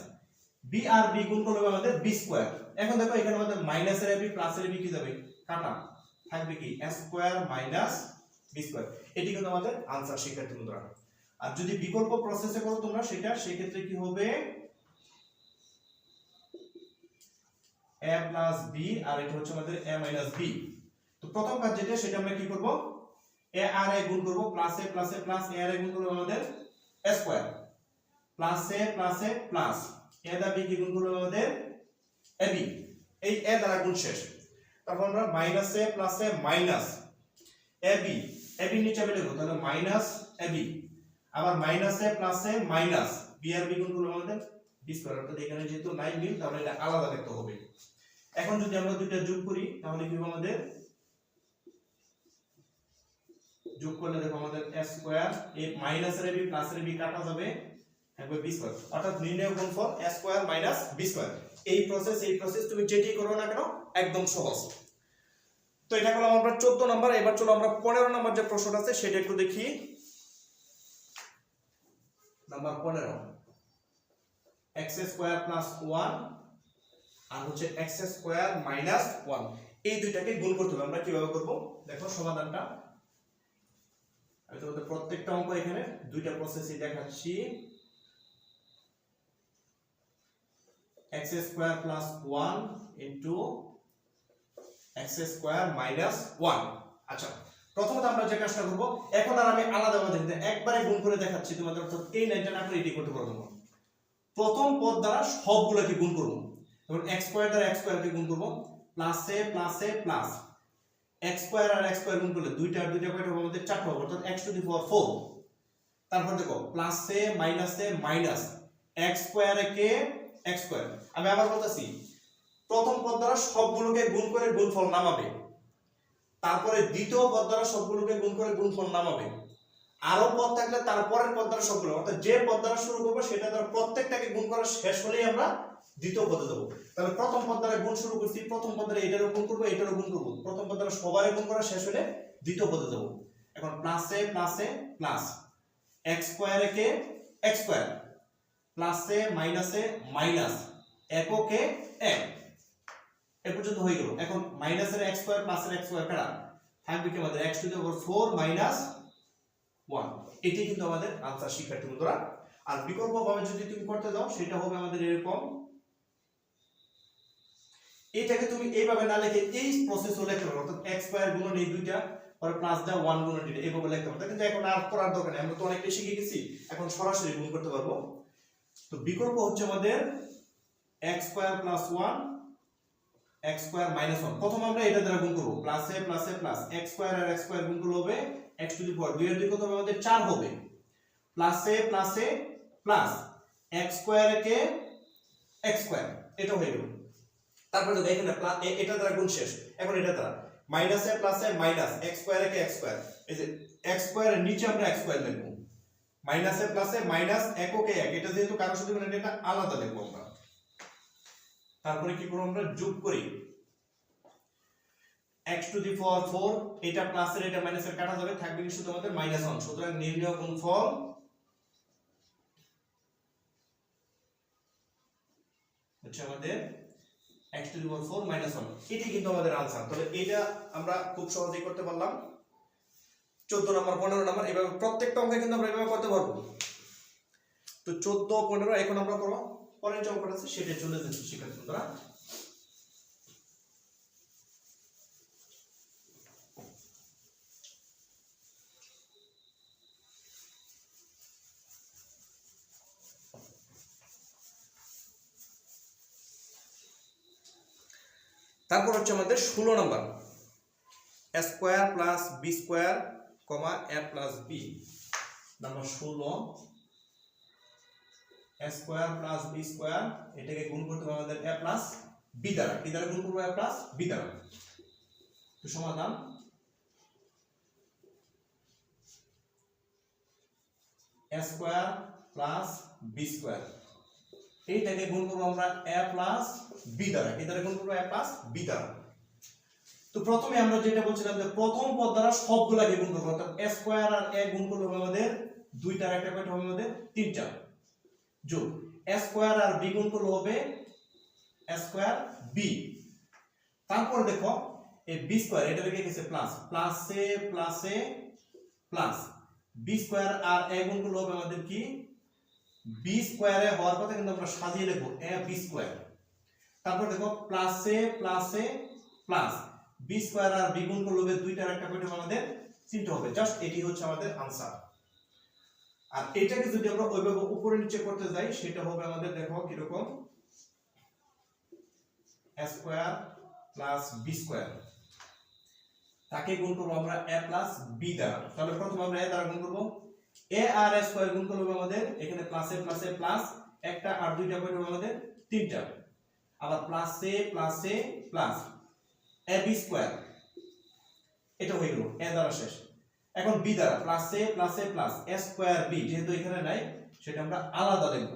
b আর b গুণ করলে আমাদের b স্কয়ার। এখন দেখো এখানে আমাদের মাইনাসের ab প্লাসের ab কি যাবে কাটা, থাকবে কি a square minus b square. এটি কিন্তু আমাদের आंसर শিক্ষার্থী বন্ধুরা। আর যদি বিকল্প প্রসেসে করো তোমরা সেটা, সেই ক্ষেত্রে কি হবে a প্লাস b আর এটা হচ্ছে আমাদের a মাইনাস b। তো প্রথম কাজ যেটা সেটা আমরা কি করব? a আর a গুণ করব, প্লাসে প্লাসে প্লাস a আর a গুণ করব আমাদের a স্কয়ার, প্লাসে প্লাসে প্লাস a দা b কে গুণ করব আমাদের ab। এই a দ্বারা গুণ শেষ। তারপর আমরা মাইনাসে প্লাসে মাইনাস ab, ab নিচে আমি লিখব তাহলে মাইনাস ab, আবার মাইনাসে প্লাসে মাইনাস b আর b গুণ করব আমাদের b স্কয়ার। অর্থাৎ এখানে যেহেতু নাই মিল তাহলে এটা আলাদা লিখতে হবে। এখন যদি আমরা দুইটা যোগ করি তাহলে কি হবে আমাদের? যোগ করলে দেখো আমাদের a স্কয়ার, এই মাইনাসের ab প্লাসের b কাটা যাবে, থাকবে b স্কয়ার। অর্থাৎ নির্ণয় গুণফল a square minus b square. এই প্রসেস তুমি যেটি করো না কেন একদম সহজ। তো এটা হলো আমরা 14 নাম্বার। এবার চলো আমরা 15 নাম্বার যে প্রশ্নটা আছে সেটা একটু দেখি। নাম্বার 15, x স্কয়ার প্লাস 1 আর হচ্ছে x স্কয়ার মাইনাস 1, এই দুইটাকে গুণ করতে হবে। আমরা কিভাবে করব দেখো সমাধানটা। আমি তোমাদের প্রত্যেকটা অঙ্ক এখানে দুইটা প্রসেসই দেখাচ্ছি। x square plus 1 into x square minus 1। আচ্ছা, প্রথমত আমরা যে কাজটা করব, এখন আর আমি আলাদাভাবে দেখতে একবারে গুণ করে দেখাচ্ছি তোমাদের, অর্থাৎ এই লাইনটা না করে এটি করতে পারবো না। প্রথম পদ দ্বারা সবগুলোকে গুণ করব, এখন x স্কয়ার দ্বারা x স্কয়ারকে গুণ করব প্লাসে প্লাসে প্লাস x স্কয়ার আর x স্কয়ার গুণ করলে দুইটা আর দুইটা কয়টা হবে আমাদের 4টা হবে অর্থাৎ x টু দি পাওয়ার 4। তারপর দেখো প্লাসে মাইনাসে মাইনাস x স্কয়ারে কে x স্কয়ার। আমি আবার বলতাছি প্রথম পদ দ্বারা সবগুলোকে গুণ করে গুণফল নামাবে, তারপরে দ্বিতীয় পদ দ্বারা সবগুলোকে গুণ করে গুণফল নামাবে, আরো পদ থাকলে তারপরের পদ দ্বারা সবগুলো অর্থাৎ যে পদ দ্বারা শুরু করব সেটা দ্বারা প্রত্যেকটাকে গুণ করা শেষ হলেই আমরা দ্বিতীয় পদে যাব। তাহলে প্রথম পদ দ্বারা গুণ শুরু করছি, প্রথম পদ দ্বারা এটারও গুণ করব এটারও গুণ করব, প্রথম পদ দ্বারা সবারই গুণ করা শেষ হলে দ্বিতীয় পদে যাব। এখন প্লাসে প্লাসে প্লাস x স্কয়ারে কে x স্কয়ার প্লাসে মাইনাসে মাইনাস এককে এক এ পর্যন্ত হয়ে গেল। এখন মাইনাসের x স্কয়ার প্লাসের x স্কয়ার কাটা থাকবে কি আমাদের x to the power 4 minus 1। এটাই কিন্তু আমাদের आंसर শিক্ষার্থী বন্ধুরা। আর বিকল্প ভাবে যদি তুমি করতে যাও সেটা হবে আমাদের এরকম, এটাকে তুমি এইভাবে না লিখে এই প্রসেসও লিখতে পারো অর্থাৎ x স্কয়ার গুণন এই দুইটা আর প্লাস দা 1 গুণন এটা এইভাবে লিখতে পারো। কিন্তু এখন আর করার দরকার নেই, আমরা তো অনেকটা শিখে গেছি, এখন সরাসরি গুণ করতে পারবো। তো বিকল্প হচ্ছে আমাদের x square plus 1 x square minus 1। প্রথম আমরা এটা দ্বারা গুণ করব প্লাসে প্লাসে প্লাস x স্কয়ার আর x স্কয়ার গুণ করলে হবে x টু দি পাওয়ার 2 এর 2 কত হবে আমাদের 4 হবে প্লাসে প্লাসে প্লাস x স্কয়ার কে x স্কয়ার এটা হয়ে গেল। তারপর তো দেখেন এটা দ্বারা গুণ শেষ, এখন এটা দ্বারা মাইনাসে প্লাসে মাইনাস x স্কয়ার কে x স্কয়ার, এই যে x স্কয়ার এর নিচে আমরা x স্কয়ার লিখব, মাইনাসে প্লাসে মাইনাস এককে এক, এটা যেহেতু কারোর সাথে মানে এটা আলাদা লিখব আমরা। তারপরে কি করব আমরা যোগ করি x টু দি পাওয়ার 4 এটা প্লাসের এটা মাইনাসের কাটা যাবে থাকবে কি শুধু আমাদের মাইনাস 1। সুতরাং নির্ণয় গুণফল হচ্ছে আমাদের x to the power 4 minus 1। এটাই কিন্তু আমাদের आंसर। তাহলে এটা আমরা খুব সহজেই করতে পারলাম। 14 নাম্বার 15 নাম্বার এভাবে প্রত্যেকটা অঙ্কে কিন্তু আমরা এভাবে করতে পারবো। তো 14 15 এখন আমরা করব পরের যে অঙ্কটা আছে সেটা চলে যাচ্ছে শিক্ষার্থী বন্ধুরা। তারপর হচ্ছে আমাদের 16 number a square plus b square comma a plus b। Number 16 a square plus b square এটাকে গুণ করতে হবে আমাদের a প্লাস b দ্বারা। কি দ্বারা গুণ করব? a প্লাস b দ্বারা। তো সমাধান a square plus b square এইটাকে গুণ করব আমরা a প্লাস b দ্বারা। কি দ্বারা গুণ করব? a প্লাস b দ্বারা। তো প্রথমে আমরা যেটা বলছিলাম যে প্রথম পদ দ্বারা সবগুলাকে গুণ করব অর্থাৎ a স্কয়ার আর a গুণ করলে হবে আমাদের দুইটার একটা কয়টা হবে আমাদের তিনটা, যোগ a স্কয়ার আর b গুণ করলে হবে a স্কয়ার b। তারপর দেখো এই b স্কয়ার এটা লিখে গেছে প্লাস, প্লাসে প্লাসে প্লাস b স্কয়ার আর a গুণ করলে হবে আমাদের কি b স্কয়ারে হওয়ার কথা কিন্তু আমরা সাজিয়ে লিখব a b স্কয়ার। তারপর দেখো প্লাসে প্লাসে প্লাস b স্কয়ার আর b গুণ করলে হবে দুইটার একটা কয়টা হবে আমাদের তিনটা হবে। জাস্ট এটি হচ্ছে আমাদের आंसर। আর এটাকে যদি আমরা ওইভাবে উপরে নিচে করতে যাই সেটা হবে আমাদের দেখো কি রকম a square plus b square তাকে গুণ করব আমরা a প্লাস b দ্বারা। তাহলে প্রথমে আমরা a দ্বারা গুণ করব, a আর a স্কয়ার গুণ করব আমাদের এখানে প্লাসে প্লাসে প্লাস একটা আর দুইটা কয়টা হবে আমাদের তিনটা, আবার প্লাসে প্লাসে প্লাস a b স্কয়ার এটা হয়ে গেল a দ্বারা শেষ। এখন b দ্বারা প্লাসে প্লাসে প্লাস a স্কয়ার b যেহেতু এখানে নাই সেটা আমরা আলাদা লিখব।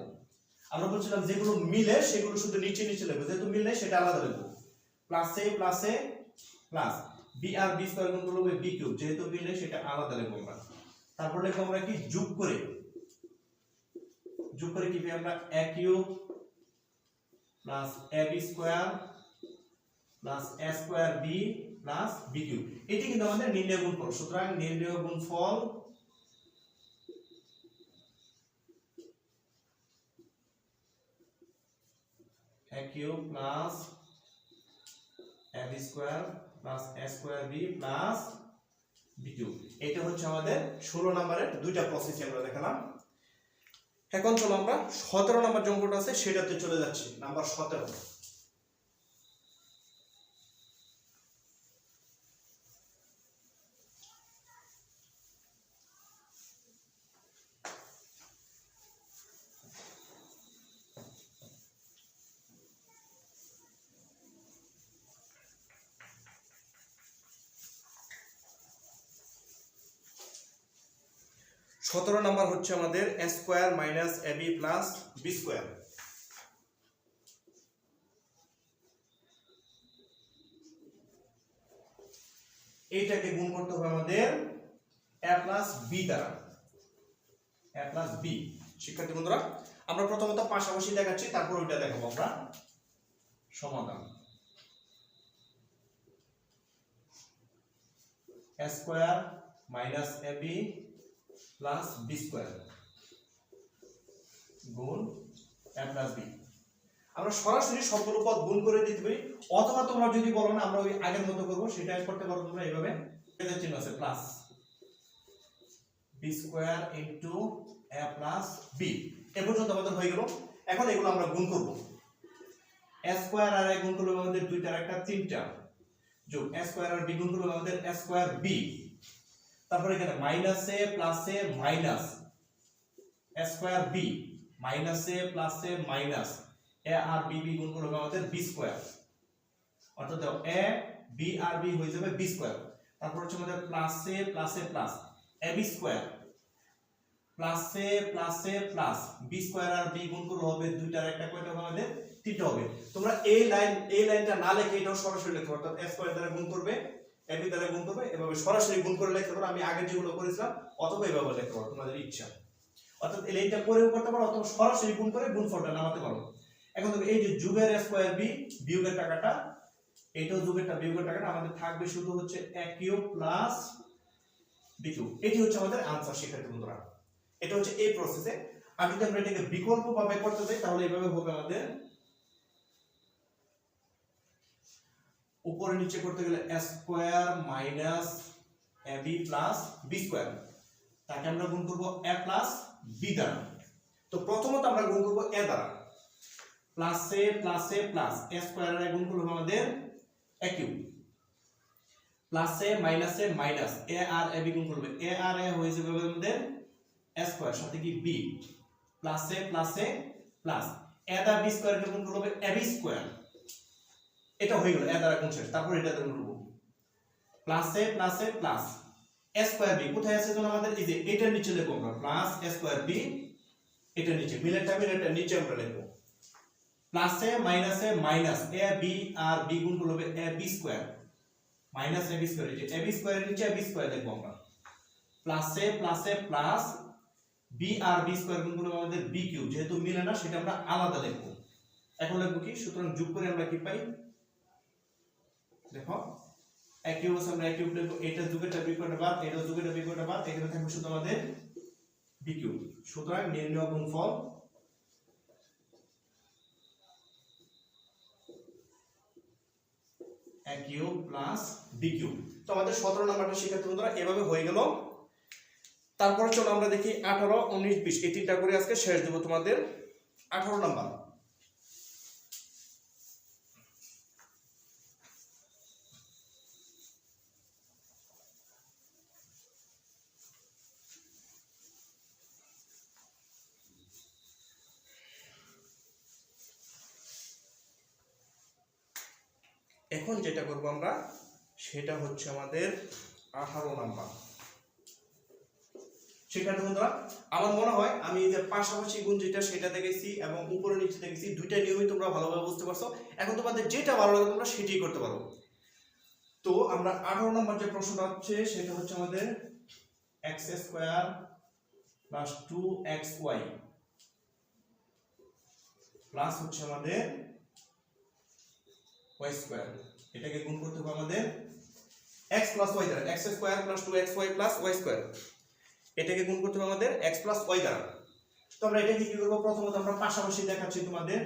আমরা বলছিলাম যেগুলো মিলে সেগুলো শুধু নিচে নিচে লিখব, যেহেতু মিল নেই সেটা আলাদা লিখব। প্লাসে প্লাসে প্লাস b আর b স্কয়ার গুণ করলে হবে b কিউব, যেহেতু মিল নেই সেটা আলাদা লিখব আমরা। তারপর লিখব আমরা কি যোগ করে কি পাই আমরা a cube plus ab square plus a square b plus b cube. এটি কিন্তু আমাদের নির্ণয় গুণফল। সুতরাং নির্ণয় গুণফল a cube plus ab square plus a square b plus b cube. এটা হচ্ছে আমাদের 16 নম্বরের দুইটা প্রসেস আমরা দেখালাম। এখন চলো আমরা 17 নম্বর যে অঙ্কটা আছে সেটাতে চলে যাচ্ছি। নাম্বার 17 17 নাম্বার হচ্ছে আমাদের a square minus ab plus b square. এইটাকে গুণ করতে হবে আমাদের a প্লাস b দ্বারা, a প্লাস b। শিক্ষার্থী বন্ধুরা আমরা প্রথমত পাশাপাশি দেখাচ্ছি, তারপর ওইটা দেখাবো আমরা সমাধান। a square minus ab plus b square গুণ a প্লাস b। আমরা সরাসরি সবগুলো পদ গুণ করে দিতে পারি, অথবা তোমরা যদি বলো না আমরা ওই আগের মতো করব সেটা করতে পারো তোমরা এইভাবে। এর চিহ্ন আছে plus b square into a plus b। এ পর্যন্ত আমাদের হয়ে গেল। এখন এগুলো আমরা গুণ করব। a স্কয়ার আর a গুণ করলে আমাদের দুইটার একটা তিনটা, যোগ a স্কয়ার আর b গুণ করলে আমাদের a স্কয়ার b। তারপর এখানে minus a plus a minus a square b, minus a plus a minus a আর b b গুণ করলে আমাদের b স্কয়ার, অর্থাৎ a b আর b হয়ে যাবে b স্কয়ার। তারপর হচ্ছে আমাদের plus a plus a plus ab square, plus a plus a plus b square আর b গুণ করলে হবে দুইটার একটা কয়টা হবে আমাদের তিনটা হবে। তোমরা এই লাইনটা না লিখে এটাও সরাসরি লিখতে পারো, অর্থাৎ a স্কয়ার দ্বারা গুণ করবে ab দ্বারা গুণ করবে, এভাবে সরাসরি গুণ করে লিখতে পারো। আমি আগে যেগুলো করেছিলাম অথবা এভাবে লিখতে পারো তোমাদের ইচ্ছা, অর্থাৎ এই লাইনটা করেও করতে পারো অথবা সরাসরি গুণ করে গুণফলটা নামাতে পারো। এখন দেখো এই যে যোগের a স্কয়ার b বিয়োগের টাকাটা, এইটাও যোগেরটা বিয়োগের টাকাটা আমাদের থাকবে শুধু হচ্ছে a cube plus b cube. এটি হচ্ছে আমাদের आंसर শিক্ষার্থী বন্ধুরা। এটা হচ্ছে এই প্রসেসে। আর যদি আমরা এটাকে বিকল্প ভাবে করতে চাই তাহলে এইভাবে হবে আমাদের, উপরে নিচে করতে গেলে a square minus ab plus b square, তাকে আমরা গুণ করব a প্লাস b দ্বারা। তো প্রথমত আমরা গুণ করব a দ্বারা, plus a plus a plus a square এর গুণ করব আমাদের a cube, plus a minus a minus a আর ab গুণ করবে a আর a হয়ে যাবে আমাদের a স্কয়ার, সাথে কি b, plus a plus a plus a দ্বারা b স্কয়ার এর গুণ করবে ab স্কয়ার। এটা হয়ে গেল a দ্বারা গুণ শেষ। তারপর এটা গুণ করব plus a plus a plus a square b, কোথায় আছে যেন আমাদের এই যে এটার নিচে লিখব আমরা প্লাস a স্কয়ার b, এটার নিচে মিলেটা নিচে আমরা লিখব plus a minus a minus a b আর b গুণ করলে হবে a b square minus a b square, এই যে a b স্কয়ারের নিচে a b স্কয়ার লিখব আমরা, প্লাস a প্লাস b আর b স্কয়ার গুণ করলে আমাদের b কিউব, যেহেতু মিলে না সেটা আমরা আলাদা লিখব। এখন লিখব কি, সুতরাং যোগ করে আমরা কি পাই, দেখো a কিউব আছে আমরা a কিউব লিখব, এটা যোগেরটা বিয়োগেরটা বাদ, এটা যোগেরটা বিয়োগেরটা বাদ, এখানে থাকবে শুধু আমাদের b কিউব। সুতরাং নির্ণয় গুণফল a cube plus b cube. তো আমাদের 17 নাম্বারটা শিক্ষার্থী বন্ধুরা এভাবে হয়ে গেল। তারপর চলো আমরা দেখি 18, 19, 20 এই তিনটা করে আজকে শেষ দেব তোমাদের। 18 নাম্বার, এখন যেটা করব আমরা সেটা হচ্ছে আমাদের 18 নাম্বার। শিক্ষার্থী বন্ধুরা আমার মনে হয় আমি যে পাশাপাশি গুণ যেটা সেটা দেখেছি এবং উপরে নিচে দেখেছি, দুইটা নিয়মই তোমরা ভালোভাবে বুঝতে পারছো। এখন তোমাদের যেটা ভালো লাগে তোমরা সেটাই করতে পারো। তো আমরা 18 নম্বর যে প্রশ্নটা হচ্ছে সেটা হচ্ছে আমাদের x square plus 2xy plus হচ্ছে আমাদের y স্কয়ার, এটাকে গুণ করতে হবে আমাদের x প্লাস y দ্বারা, x square plus 2xy plus y square, এটাকে গুণ করতে হবে আমাদের x প্লাস y দ্বারা। তো আমরা এটাকে কি করব, প্রথমত আমরা পাশাপাশি দেখাচ্ছি তোমাদের,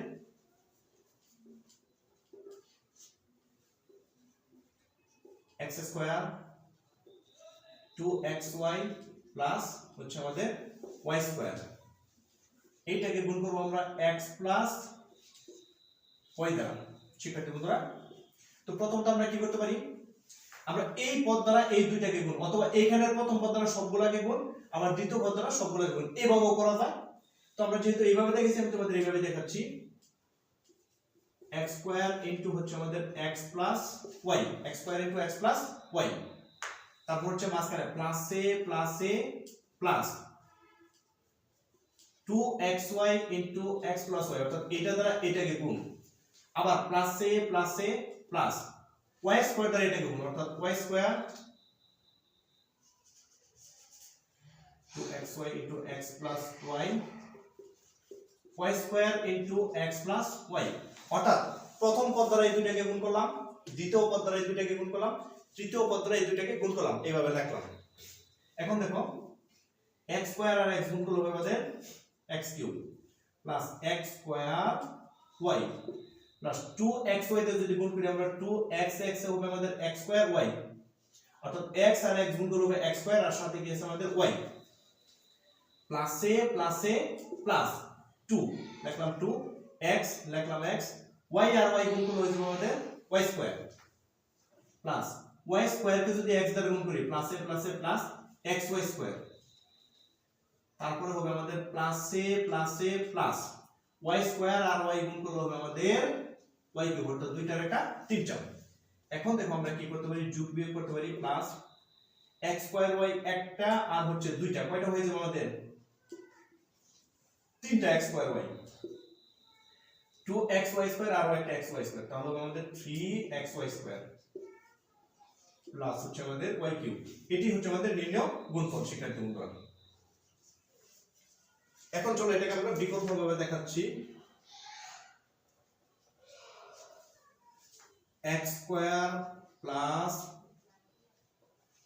x স্কয়ার 2xy প্লাস হচ্ছে আমাদের y স্কয়ার, এইটাকে গুণ করব আমরা x প্লাস y দ্বারা। শিক্ষার্থী বন্ধুরা তো প্রথমত আমরা কি করতে পারি, আমরা এই পদ দ্বারা এই দুইটাকে গুণ, অথবা এইখানের প্রথম পদ দ্বারা সবগুলাকে গুণ, আবার দ্বিতীয় পদ দ্বারা সবগুলাকে গুণ, এভাবেও করা যায়। তো আমরা যেহেতু এইভাবে দেখেছি আমি তোমাদের এইভাবে দেখাচ্ছি, x স্কয়ার ইনটু হচ্ছে আমাদের x plus y, x square into x plus y, তারপর হচ্ছে মাঝখানে plus a plus 2xy into x plus y, অর্থাৎ এটা দ্বারা এটাকে গুণ, আবার প্লাসে প্লাসে প্লাস y স্কয়ার দ্বারা এটাকে গুণ, অর্থাৎ y square 2xy into x plus y, y square into x plus y। অর্থাৎ প্রথম পদ দ্বারা এই দুইটাকে গুণ করলাম, দ্বিতীয় পদ দ্বারা এই দুইটাকে গুণ করলাম, তৃতীয় পদ দ্বারা এই দুইটাকে গুণ করলাম, এইভাবে লিখলাম। এখন দেখো x স্কয়ার আর x গুণ করলে হবে আমাদের x cube plus x square y plus 2xy তে যদি গুণ করি আমরা 2x এ হবে আমাদের x স্কয়ার y, অর্থাৎ x আর x গুণ করলে হবে x স্কয়ার আর সাথে কি আছে আমাদের y, প্লাসে প্লাসে প্লাস 2 লিখলাম 2, x লিখলাম x, y আর y গুণ করলে হবে আমাদের y square plus y square কে যদি x দ্বারা গুণ করি প্লাসে প্লাসে প্লাস xy স্কয়ার, তারপরে হবে আমাদের প্লাসে প্লাসে প্লাস y স্কয়ার আর y গুণ করলে হবে আমাদের y কিউব, অর্থাৎ দুইটার একটা তিনটা। এখন দেখো আমরা কি করতে পারি, যোগ বিয়োগ করতে পারি, প্লাস x স্কয়ার y একটা আর হচ্ছে দুইটা, কয়টা হয়ে যাবে আমাদের তিনটা x square y, 2xy square আর একটা xy স্কয়ার, তাহলে হবে আমাদের 3xy স্কয়ার প্লাস হচ্ছে আমাদের y কিউব। এটি হচ্ছে আমাদের নির্ণয় গুণফল শিক্ষার্থী বন্ধুরা। এখন চলো এটাকে আমরা বিকল্পভাবে দেখাচ্ছি, x square plus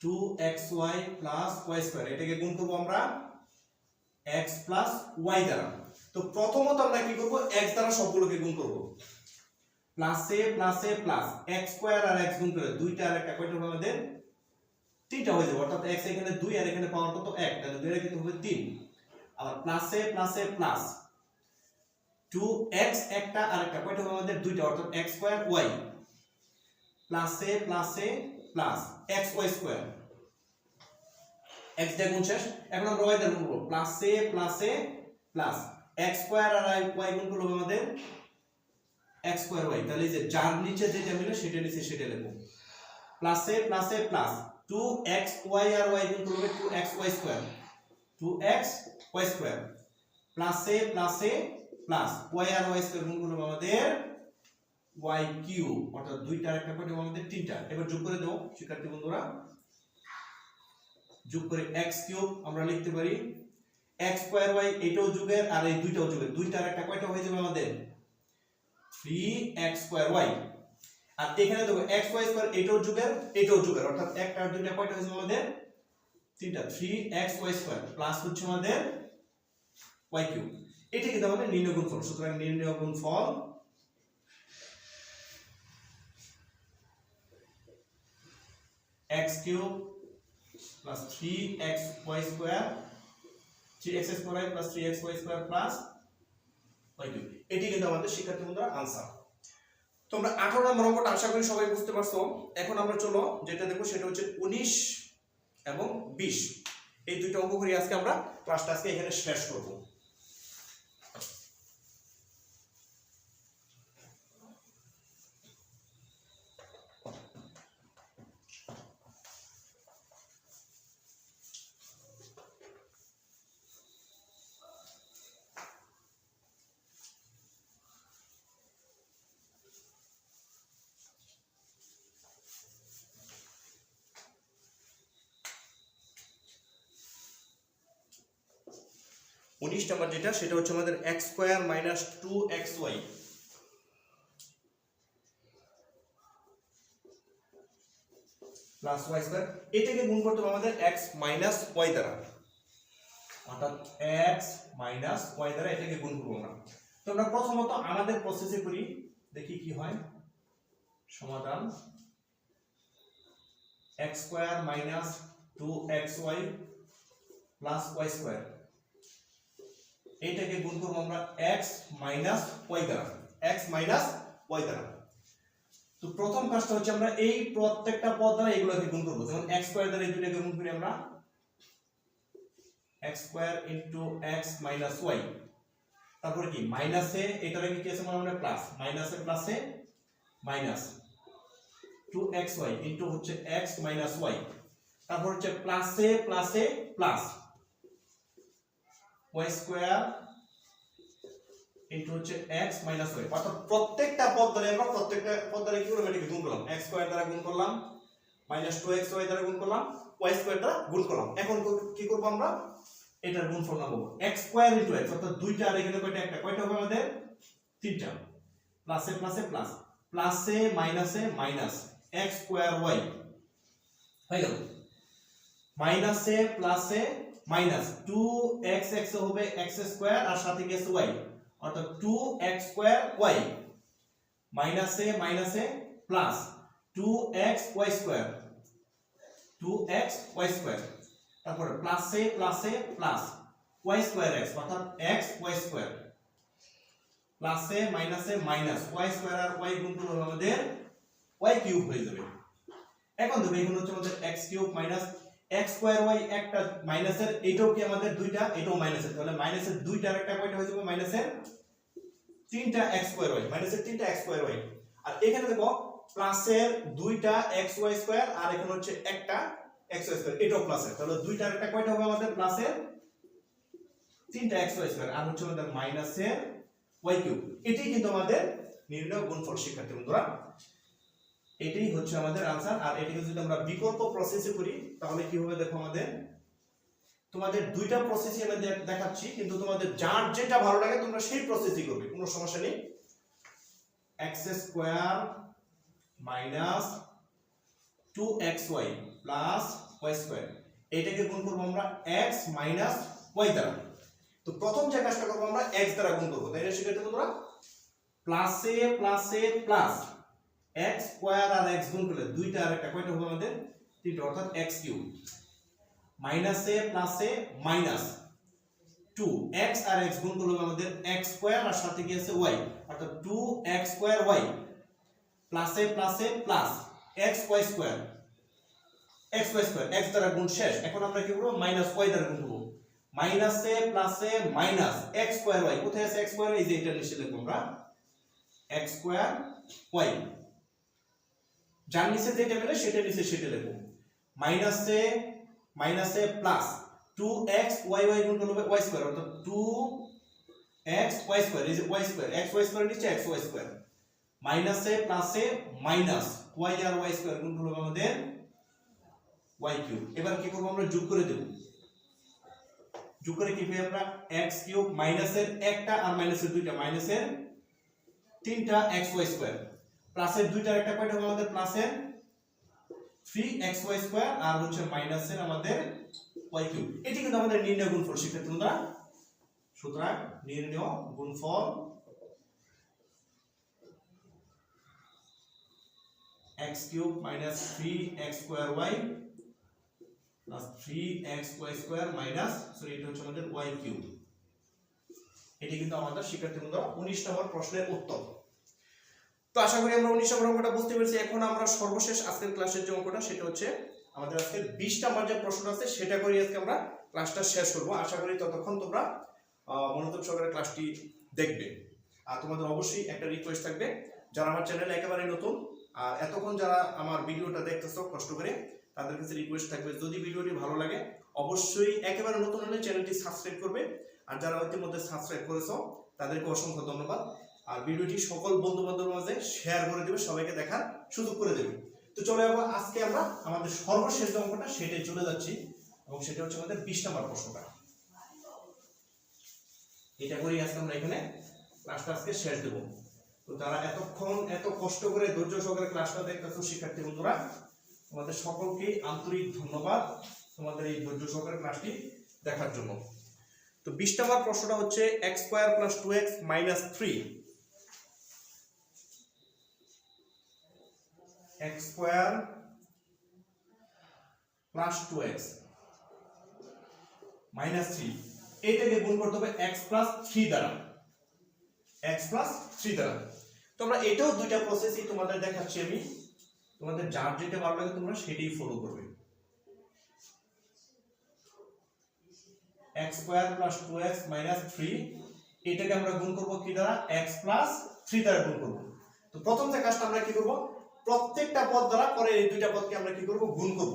2xy plus y square, এটাকে গুণ করব আমরা x প্লাস y দ্বারা। তো প্রথমত আমরা কি করব, x দ্বারা সবগুলোকে গুণ করব, প্লাসে প্লাসে প্লাস x স্কয়ার আর x গুণ করে দুইটা আর একটা, কয়টা হবে আমাদের তিনটা হয়ে যাবে, অর্থাৎ x এখানে 2 আর এখানে পাওয়ার কত 1, তাহলে 2 এর কিন্তু হবে 3, আবার প্লাসে প্লাসে প্লাস 2x একটা আর একটা, কয়টা হবে আমাদের দুইটা, অর্থাৎ x স্কয়ার y, প্লাসে প্লাসে প্লাস xy স্কয়ার, x দিয়ে গুণ শেষ, এখন আমরা y দিয়ে গুণ করব, প্লাসে প্লাসে প্লাস x স্কয়ার আর y গুণ করলে হবে আমাদের x স্কয়ার y, তাহলে এই যে যার নিচে যেটা মিলে সেটা নিচে সেটা লিখব, প্লাসে প্লাসে প্লাস 2xy আর y গুণ করলে হবে 2xy স্কয়ার, 2xy স্কয়ার প্লাসে প্লাসে প্লাস y আর y স্কয়ার গুণ করলে আমাদের y কিউব, অর্থাৎ দুইটার একটা করে আমাদের তিনটা। এবার যোগ করে দাও শিক্ষার্থী বন্ধুরা, যোগ করে x কিউব আমরা লিখতে পারি x স্কয়ার y, এটাও যোগের আর এই দুইটাও যোগের, দুইটার একটা কয়টা হয়ে যাবে আমাদের 3x স্কয়ার y, আর এখানে দেখো xy স্কয়ার এটাও যোগের, অর্থাৎ একটা আর দুইটা কয়টা হয়ে যাবে আমাদের তিনটা, 3xy স্কয়ার প্লাস হচ্ছে আমাদের y কিউব। এটা কিন্তু আমাদের নির্ণয় গুণফল, সুতরাং নির্ণয় গুণফল x cube plus 3xy square, 3x square plus 3xy square plus y cube. এটি কিন্তু আমাদের শিক্ষার্থী বন্ধুরা আনসার। তোমরা 18 নম্বর অঙ্কটা আশা করি সবাই বুঝতে পারছো। এখন আমরা চলো যেটা দেখো সেটা হচ্ছে 19 এবং 20, এই দুইটা অঙ্ক করে আজকে আমরা ক্লাসটা এখানে শেষ করব। উনিশ নম্বর যেটা সেটা হচ্ছে আমাদের x square minus 2xy plus y square, এটাকে গুণ করতে হবে আমাদের x মাইনাস y দ্বারা, অর্থাৎ x মাইনাস y দ্বারা এটাকে গুণ করব আমরা। তো আমরা প্রথমত আমাদের প্রসেসে করি, দেখি কি হয়। সমাধান x square minus 2xy plus y square, এটাকে গুণ করব আমরা x মাইনাস y দ্বারা, x মাইনাস y দ্বারা। তো প্রথম কাজটা হচ্ছে আমরা এই প্রত্যেকটা পদ দ্বারা এগুলোকে গুণ করব, যেমন x স্কয়ার দ্বারা এই দুটোকে গুণ করি আমরা x square into x minus y, তারপরে কি মাইনাসে এটার আগে কি আছে আমরা প্লাস, মাইনাসে প্লাসে মাইনাস 2xy ইনটু হচ্ছে x মাইনাস y, তারপর হচ্ছে প্লাসে প্লাসে প্লাস y স্কয়ার ইনটু হচ্ছে x মাইনাস y, অর্থাৎ প্রত্যেকটা পদ দ্বারা কি করলাম, এটাকে গুণ করলাম, x স্কয়ার দ্বারা গুণ করলাম, মাইনাস 2xy দ্বারা গুণ করলাম, y স্কয়ার দ্বারা গুণ করলাম। এখন কি করব আমরা, এটার গুণফল নামাবো, x স্কয়ার ইনটু x, অর্থাৎ দুইটা আর এখানে কয়টা হবে আমাদের, তিনটা, প্লাসে প্লাসে প্লাস, প্লাসে মাইনাসে মাইনাস, x স্কয়ার y হয়ে গেল, মাইনাসে প্লাসে মাইনাস, 2x x হবে x স্কয়ার আর সাথে কি আছে y, অর্থাৎ 2x স্কয়ার y, মাইনাসে মাইনাসে plus 2x y square, 2x y square, তারপরে প্লাসে প্লাসে প্লাস y স্কয়ার x, অর্থাৎ x y স্কয়ার, প্লাসে মাইনাসে মাইনাস y স্কয়ার আর y গুণ করলে আমাদের y কিউব হয়ে যাবে। এখন দেখো এখানে হচ্ছে আমাদের x cube minus x square y, একটা মাইনাসের, এটাও কি আমাদের দুইটা, এটাও মাইনাসের, তাহলে মাইনাসের দুইটার একটা কয়টা হয়ে যাবে, মাইনাসের তিনটা x স্কয়ার y, মাইনাসের তিনটা x স্কয়ার y। আর এখানে দেখো প্লাসের দুইটা xy স্কয়ার আর এখানে হচ্ছে একটা xy স্কয়ার, এটাও প্লাসের, তাহলে দুইটার একটা কয়টা হবে আমাদের, প্লাসের তিনটা xy স্কয়ার আর হচ্ছে আমাদের মাইনাসের y কিউব। এটাই কিন্তু আমাদের নির্ণয় গুণফল শিক্ষার্থী বন্ধুরা, এটাই হচ্ছে আমাদের आंसर। আর এটাকে যদি আমরা বিকল্প প্রসেসে করি তাহলে কি হবে দেখো, আমাদের তোমাদের দুইটা প্রসেসই আমি দেখাচ্ছি, কিন্তু তোমাদের যার যেটা ভালো লাগে তোমরা সেই প্রসেসই করবে, কোনো সমস্যা নেই। x square minus 2xy plus y square, এটাকে গুণ করব আমরা x মাইনাস y দ্বারা। তো প্রথম যে কাজটা করব আমরা x দ্বারা গুণ করব, তাই না শিক্ষার্থী বন্ধুরা, প্লাসে প্লাসে প্লাস x স্কয়ার আর x গুণ করলে দুইটা আর একটা কয়টা হবে আমাদের, তিনটা, অর্থাৎ x কিউব, মাইনাসে প্লাসে মাইনাস 2x আর x গুণ করলে আমাদের x স্কয়ার আর সাথে কি আছে y, অর্থাৎ 2x স্কয়ার y, প্লাসে প্লাসে plus x y square, x y square, x দ্বারা গুণ শেষ। এখন আমরা কি করব, মাইনাস y দ্বারা গুণ করব, মাইনাসে প্লাসে মাইনাস x স্কয়ার y, কোথায় আছে x স্কয়ার, এই যে এটা নিচে লিখব আমরা, x স্কয়ার y, যার নিচে যেটা মিলে সেটা নিচে সেটা লিখব, মাইনাসে মাইনাসে প্লাস 2x y y গুণ করলে y স্কয়ার, অর্থাৎ 2x y স্কয়ার, এই যে y square, x y square নিচে x y স্কয়ার, মাইনাসে প্লাসে মাইনাস y আর y স্কয়ার গুণ করলে আমাদের y কিউব। এবার কি করব, আমরা যোগ করে দেব, যোগ করে কি পাই আমরা, x কিউব, মাইনাসের একটা আর মাইনাসের দুইটা, মাইনাসের তিনটা xy স্কয়ার, প্লাসের দুইটার একটা কয়টা হবে আমাদের, প্লাসের 3xy স্কয়ার আর হচ্ছে মাইনাসের আমাদের y কিউব। এটি কিন্তু আমাদের নির্ণয় গুণফল শিক্ষার্থী বন্ধুরা। সুতরাং নির্ণয় গুণফল x cube minus 3x square y plus 3xy square minus, sorry এটা হচ্ছে আমাদের y কিউব। এটি কিন্তু আমাদের শিক্ষার্থী বন্ধুরা 19 নম্বর প্রশ্নের উত্তর। তো আশা করি আমরা 19 নম্বর অঙ্কটা বুঝতে পেরেছি। এখন আমরা সর্বশেষ আজকের ক্লাসের যে অঙ্কটা সেটা হচ্ছে আমাদের আজকের 20 নম্বর যে প্রশ্নটা আছে সেটা করে আজকে আমরা ক্লাসটা শেষ করব। আশা করি ততক্ষণ তোমরা মনোযোগ সহকারে ক্লাসটি দেখবে। আর তোমাদের অবশ্যই একটা রিকোয়েস্ট থাকবে, যারা আমার চ্যানেলে একেবারে নতুন আর এতক্ষণ যারা আমার ভিডিওটা দেখতেছো কষ্ট করে, তাদের কাছে রিকোয়েস্ট থাকবে যদি ভিডিওটি ভালো লাগে অবশ্যই একেবারে নতুন হলে চ্যানেলটি সাবস্ক্রাইব করবে। আর যারা ইতিমধ্যে সাবস্ক্রাইব করেছো তাদেরকে অসংখ্য ধন্যবাদ। আর ভিডিওটি সকল বন্ধু বান্ধবের মাঝে শেয়ার করে দেবে, সবাইকে দেখার সুযোগ করে দেবে। তো চলে যাবো আজকে আমরা আমাদের সর্বশেষ যে অঙ্কটা সেটাই চলে যাচ্ছি, এবং সেটা হচ্ছে আমাদের 20 নম্বর প্রশ্নটা। এটা করেই আজকে আমরা এখানে ক্লাসটা আজকে শেষ দেব। তো যারা এতক্ষণ এত কষ্ট করে ধৈর্য সহকারে ক্লাসটা দেখতেছো শিক্ষার্থী বন্ধুরা, তোমাদের সকলকে আন্তরিক ধন্যবাদ তোমাদের এই ধৈর্য সহকারে ক্লাসটি দেখার জন্য। তো 20 নম্বর প্রশ্নটা হচ্ছে x square plus 2x minus 3, x square plus 2x minus 3, এটাকে গুণ করতে হবে x প্লাস 3 দ্বারা, x প্লাস 3 দ্বারা। তোমরা এটাও দুইটা প্রসেসই তোমাদের দেখাচ্ছি আমি, তোমাদের যার যেটা ভালো লাগে তোমরা সেটাই ফলো করবে। x square plus 2x minus 3, এটাকে আমরা গুণ করব কি দ্বারা, x প্লাস 3 দ্বারা গুণ করব। তো প্রথম যে কাজটা আমরা কি করব, প্রত্যেকটা পদ দ্বারা পরে এই দুইটা পদকে আমরা কি করব, গুণ করব।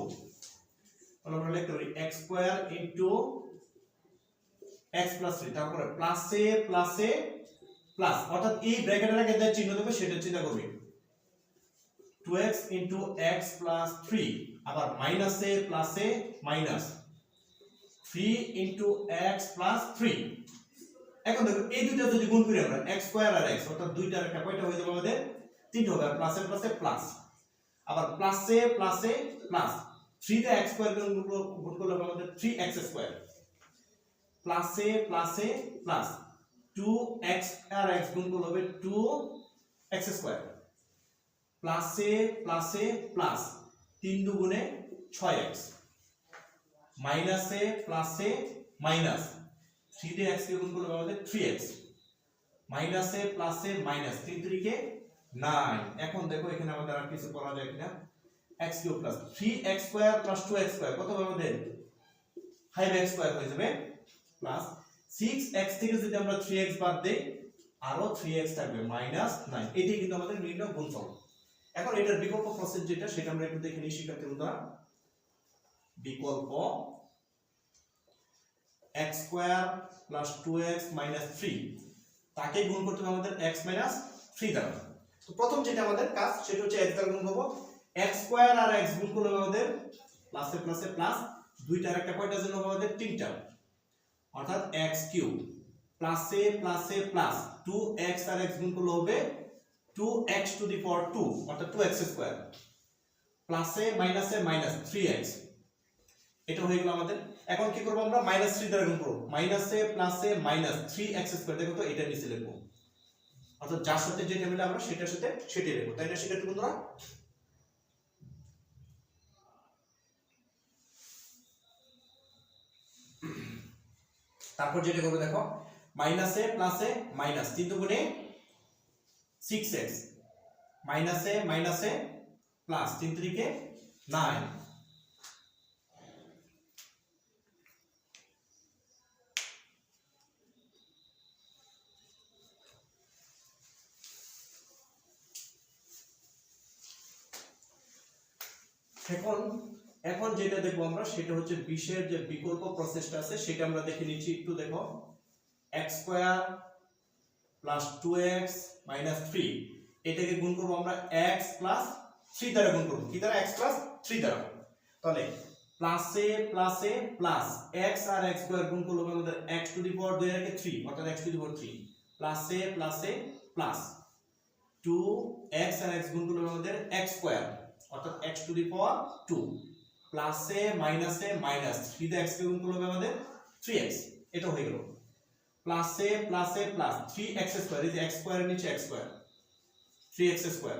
তাহলে আমরা লিখতে পারি x square into x plus 3, তারপরে প্লাসে প্লাসে প্লাস, অর্থাৎ এই ব্র্যাকেটের আগে যে চিহ্ন দেবে সেটা চিন্তা করবে 2x into x plus 3, আবার মাইনাসে প্লাসে মাইনাস 3 into x plus 3। এখন দেখো এই দুইটা যদি গুণ করি আমরা x স্কয়ার আর x, অর্থাৎ দুইটার একটা কয়টা হয়ে যাবে আমাদের 3 হবে, আর প্লাসে প্লাসে প্লাস, আবার প্লাসে প্লাসে প্লাস 3 তে x স্কয়ার গুণ করলে হবে আমাদের 3x স্কয়ার, প্লাসে প্লাসে প্লাস 2x আর x গুণ করলে হবে 2x স্কয়ার, প্লাসে প্লাসে প্লাস 3 দুগুণে 6x, মাইনাসে প্লাসে মাইনাস 3 দিয়ে x কে গুণ করলে আমাদের 3x, মাইনাসে প্লাসে মাইনাস 3 3 কে 9। এখন দেখো এখানে আমাদের আর কিছু করা যায় কিনা, x cube plus 3x square plus 2x square কত হবে আমাদের 5x স্কয়ার হয়ে যাবে, প্লাস 6x থেকে যদি আমরা 3x বাদ দেই আরো 3x থাকবে মাইনাস 9। এটাই কিন্তু আমাদের নির্ণয় গুণফল। এখন এটার বিকল্প প্রসেস যেটা সেটা আমরা একটু দেখে নিই শিক্ষার্থী বন্ধুরা। বিকল্প x square plus 2x minus 3 তাকে গুণ করতে হবে আমাদের x মাইনাস 3 দ্বারা। তো প্রথম যেটা আমাদের কাজ সেটা হচ্ছে x দ্বারা গুণ করব, x স্কয়ার আর x গুণ করলে আমাদের প্লাসে প্লাসে প্লাস, দুইটার একটা কয়টা জন্য হবে আমাদের 3টা, অর্থাৎ x কিউব প্লাসে প্লাসে প্লাস 2x আর x গুণ করলে হবে 2x টু দি পাওয়ার 2, অর্থাৎ 2x স্কয়ার, প্লাসে মাইনাসে মাইনাস 3x, এটা হয়ে গেল আমাদের। এখন কি করব আমরা মাইনাস 3 দ্বারা গুণ করব, মাইনাসে প্লাসে মাইনাস 3x স্কয়ার, দেখো তো এটা নিচে লিখব, অর্থাৎ যার সাথে যেটা মিলে আমরা সেটার সাথে সেটাই লিখব, তাই না শিক্ষার্থী বন্ধুরা? তারপর যেটা করবে দেখো মাইনাসে প্লাসে মাইনাস 3 দুগুণে 6x, মাইনাসে মাইনাসে প্লাস 3 3 কে 9, এখন যেটা দেখবো আমরা সেটা হচ্ছে 20 এর যে বিকল্প প্রসেসটা আছে সেটা আমরা দেখে নিচ্ছি একটু। দেখো x square plus 2x minus 3 এটাকে গুণ করব আমরা x প্লাস 3 দ্বারা গুণ করব, কি দ্বারা? x প্লাস 3 দ্বারা। তাহলে প্লাসে প্লাসে প্লাস x আর x স্কয়ার গুণ করলে আমাদের x টু দি পাওয়ার 2 এর কে 3, অর্থাৎ x টু দি পাওয়ার 3, প্লাসে প্লাসে প্লাস 2x আর x গুণ করলে আমাদের x স্কয়ার, অর্থাৎ x টু দি পাওয়ার 2, প্লাসে মাইনাসে মাইনাস 3 দিয়ে x কে গুণ করলে আমাদের 3x, এটা হয়ে গেল। প্লাসে প্লাসে প্লাস 3x স্কয়ার, এই যে x স্কয়ারের নিচে x স্কয়ার 3x স্কয়ার,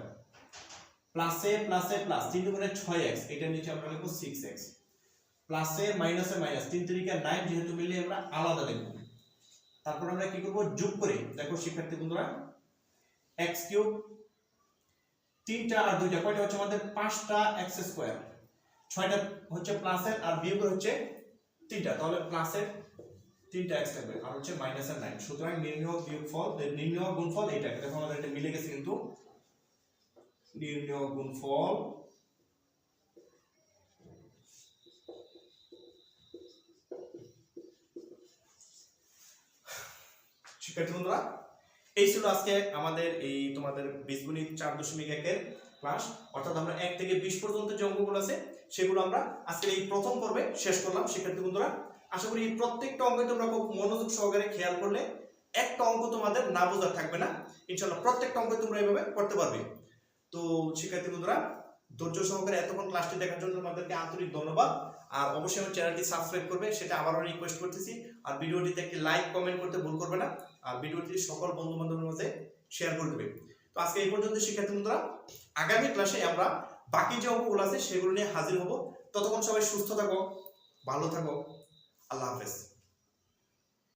প্লাসে প্লাসে প্লাস 3 দুগুণে 6x, এটার নিচে আমরা লিখব 6x, প্লাসে মাইনাসে মাইনাস 3 3 কে 9, যেহেতু মিলিয়ে আমরা আলাদা লিখব। তারপর আমরা কি করব যোগ করে, দেখো শিক্ষার্থী বন্ধুরা x কিউব 3টা আর 2টা কয়টা হচ্ছে আমাদের 5টা x স্কয়ার, 6টা হচ্ছে প্লাসের আর বিয়োগের হচ্ছে 3টা, তাহলে প্লাসের 3টা x থাকবে আর হচ্ছে মাইনাসের 9। সুতরাং নির্ণয় বিয়োগফল নির্ণয় গুণফল এটা, দেখো আমাদের এটা মিলে গেছে কিন্তু নির্ণয় গুণফল শিক্ষার্থী বন্ধুরা এই ছিল আজকে আমাদের এই তোমাদের বীজগণিত 4.1 এর ক্লাস, অর্থাৎ আমরা 1 থেকে 20 পর্যন্ত যে অঙ্কগুলো আছে সেগুলো আমরা আজকে এই প্রথম পর্বে শেষ করলাম। শিক্ষার্থী বন্ধুরা আশা করি প্রত্যেকটা অঙ্ক তোমরা খুব মনোযোগ সহকারে খেয়াল করলে একটা অঙ্ক তোমাদের না বোঝা থাকবে না, ইনশাআল্লাহ প্রত্যেকটা অঙ্ক তোমরা এইভাবে করতে পারবে। তো শিক্ষার্থী বন্ধুরা ধৈর্য সহকারে এতক্ষণ ক্লাসটি দেখার জন্য তোমাদেরকে আন্তরিক ধন্যবাদ। আর অবশ্যই আমার চ্যানেলটি সাবস্ক্রাইব করবে, সেটা আবারও রিকোয়েস্ট করতেছি। আর ভিডিওটিতে একটি লাইক কমেন্ট করতে ভুল করবে না, আর ভিডিওটি সকল বন্ধু বান্ধবের মধ্যে শেয়ার করে দেবে। তো আজকে এই পর্যন্ত শিক্ষার্থী বন্ধুরা, আগামী ক্লাসে আমরা বাকি যে অঙ্কগুলো আছে সেগুলো নিয়ে হাজির হব। ততক্ষণ সবাই সুস্থ থাকো, ভালো থাকো, আল্লাহ হাফেজ।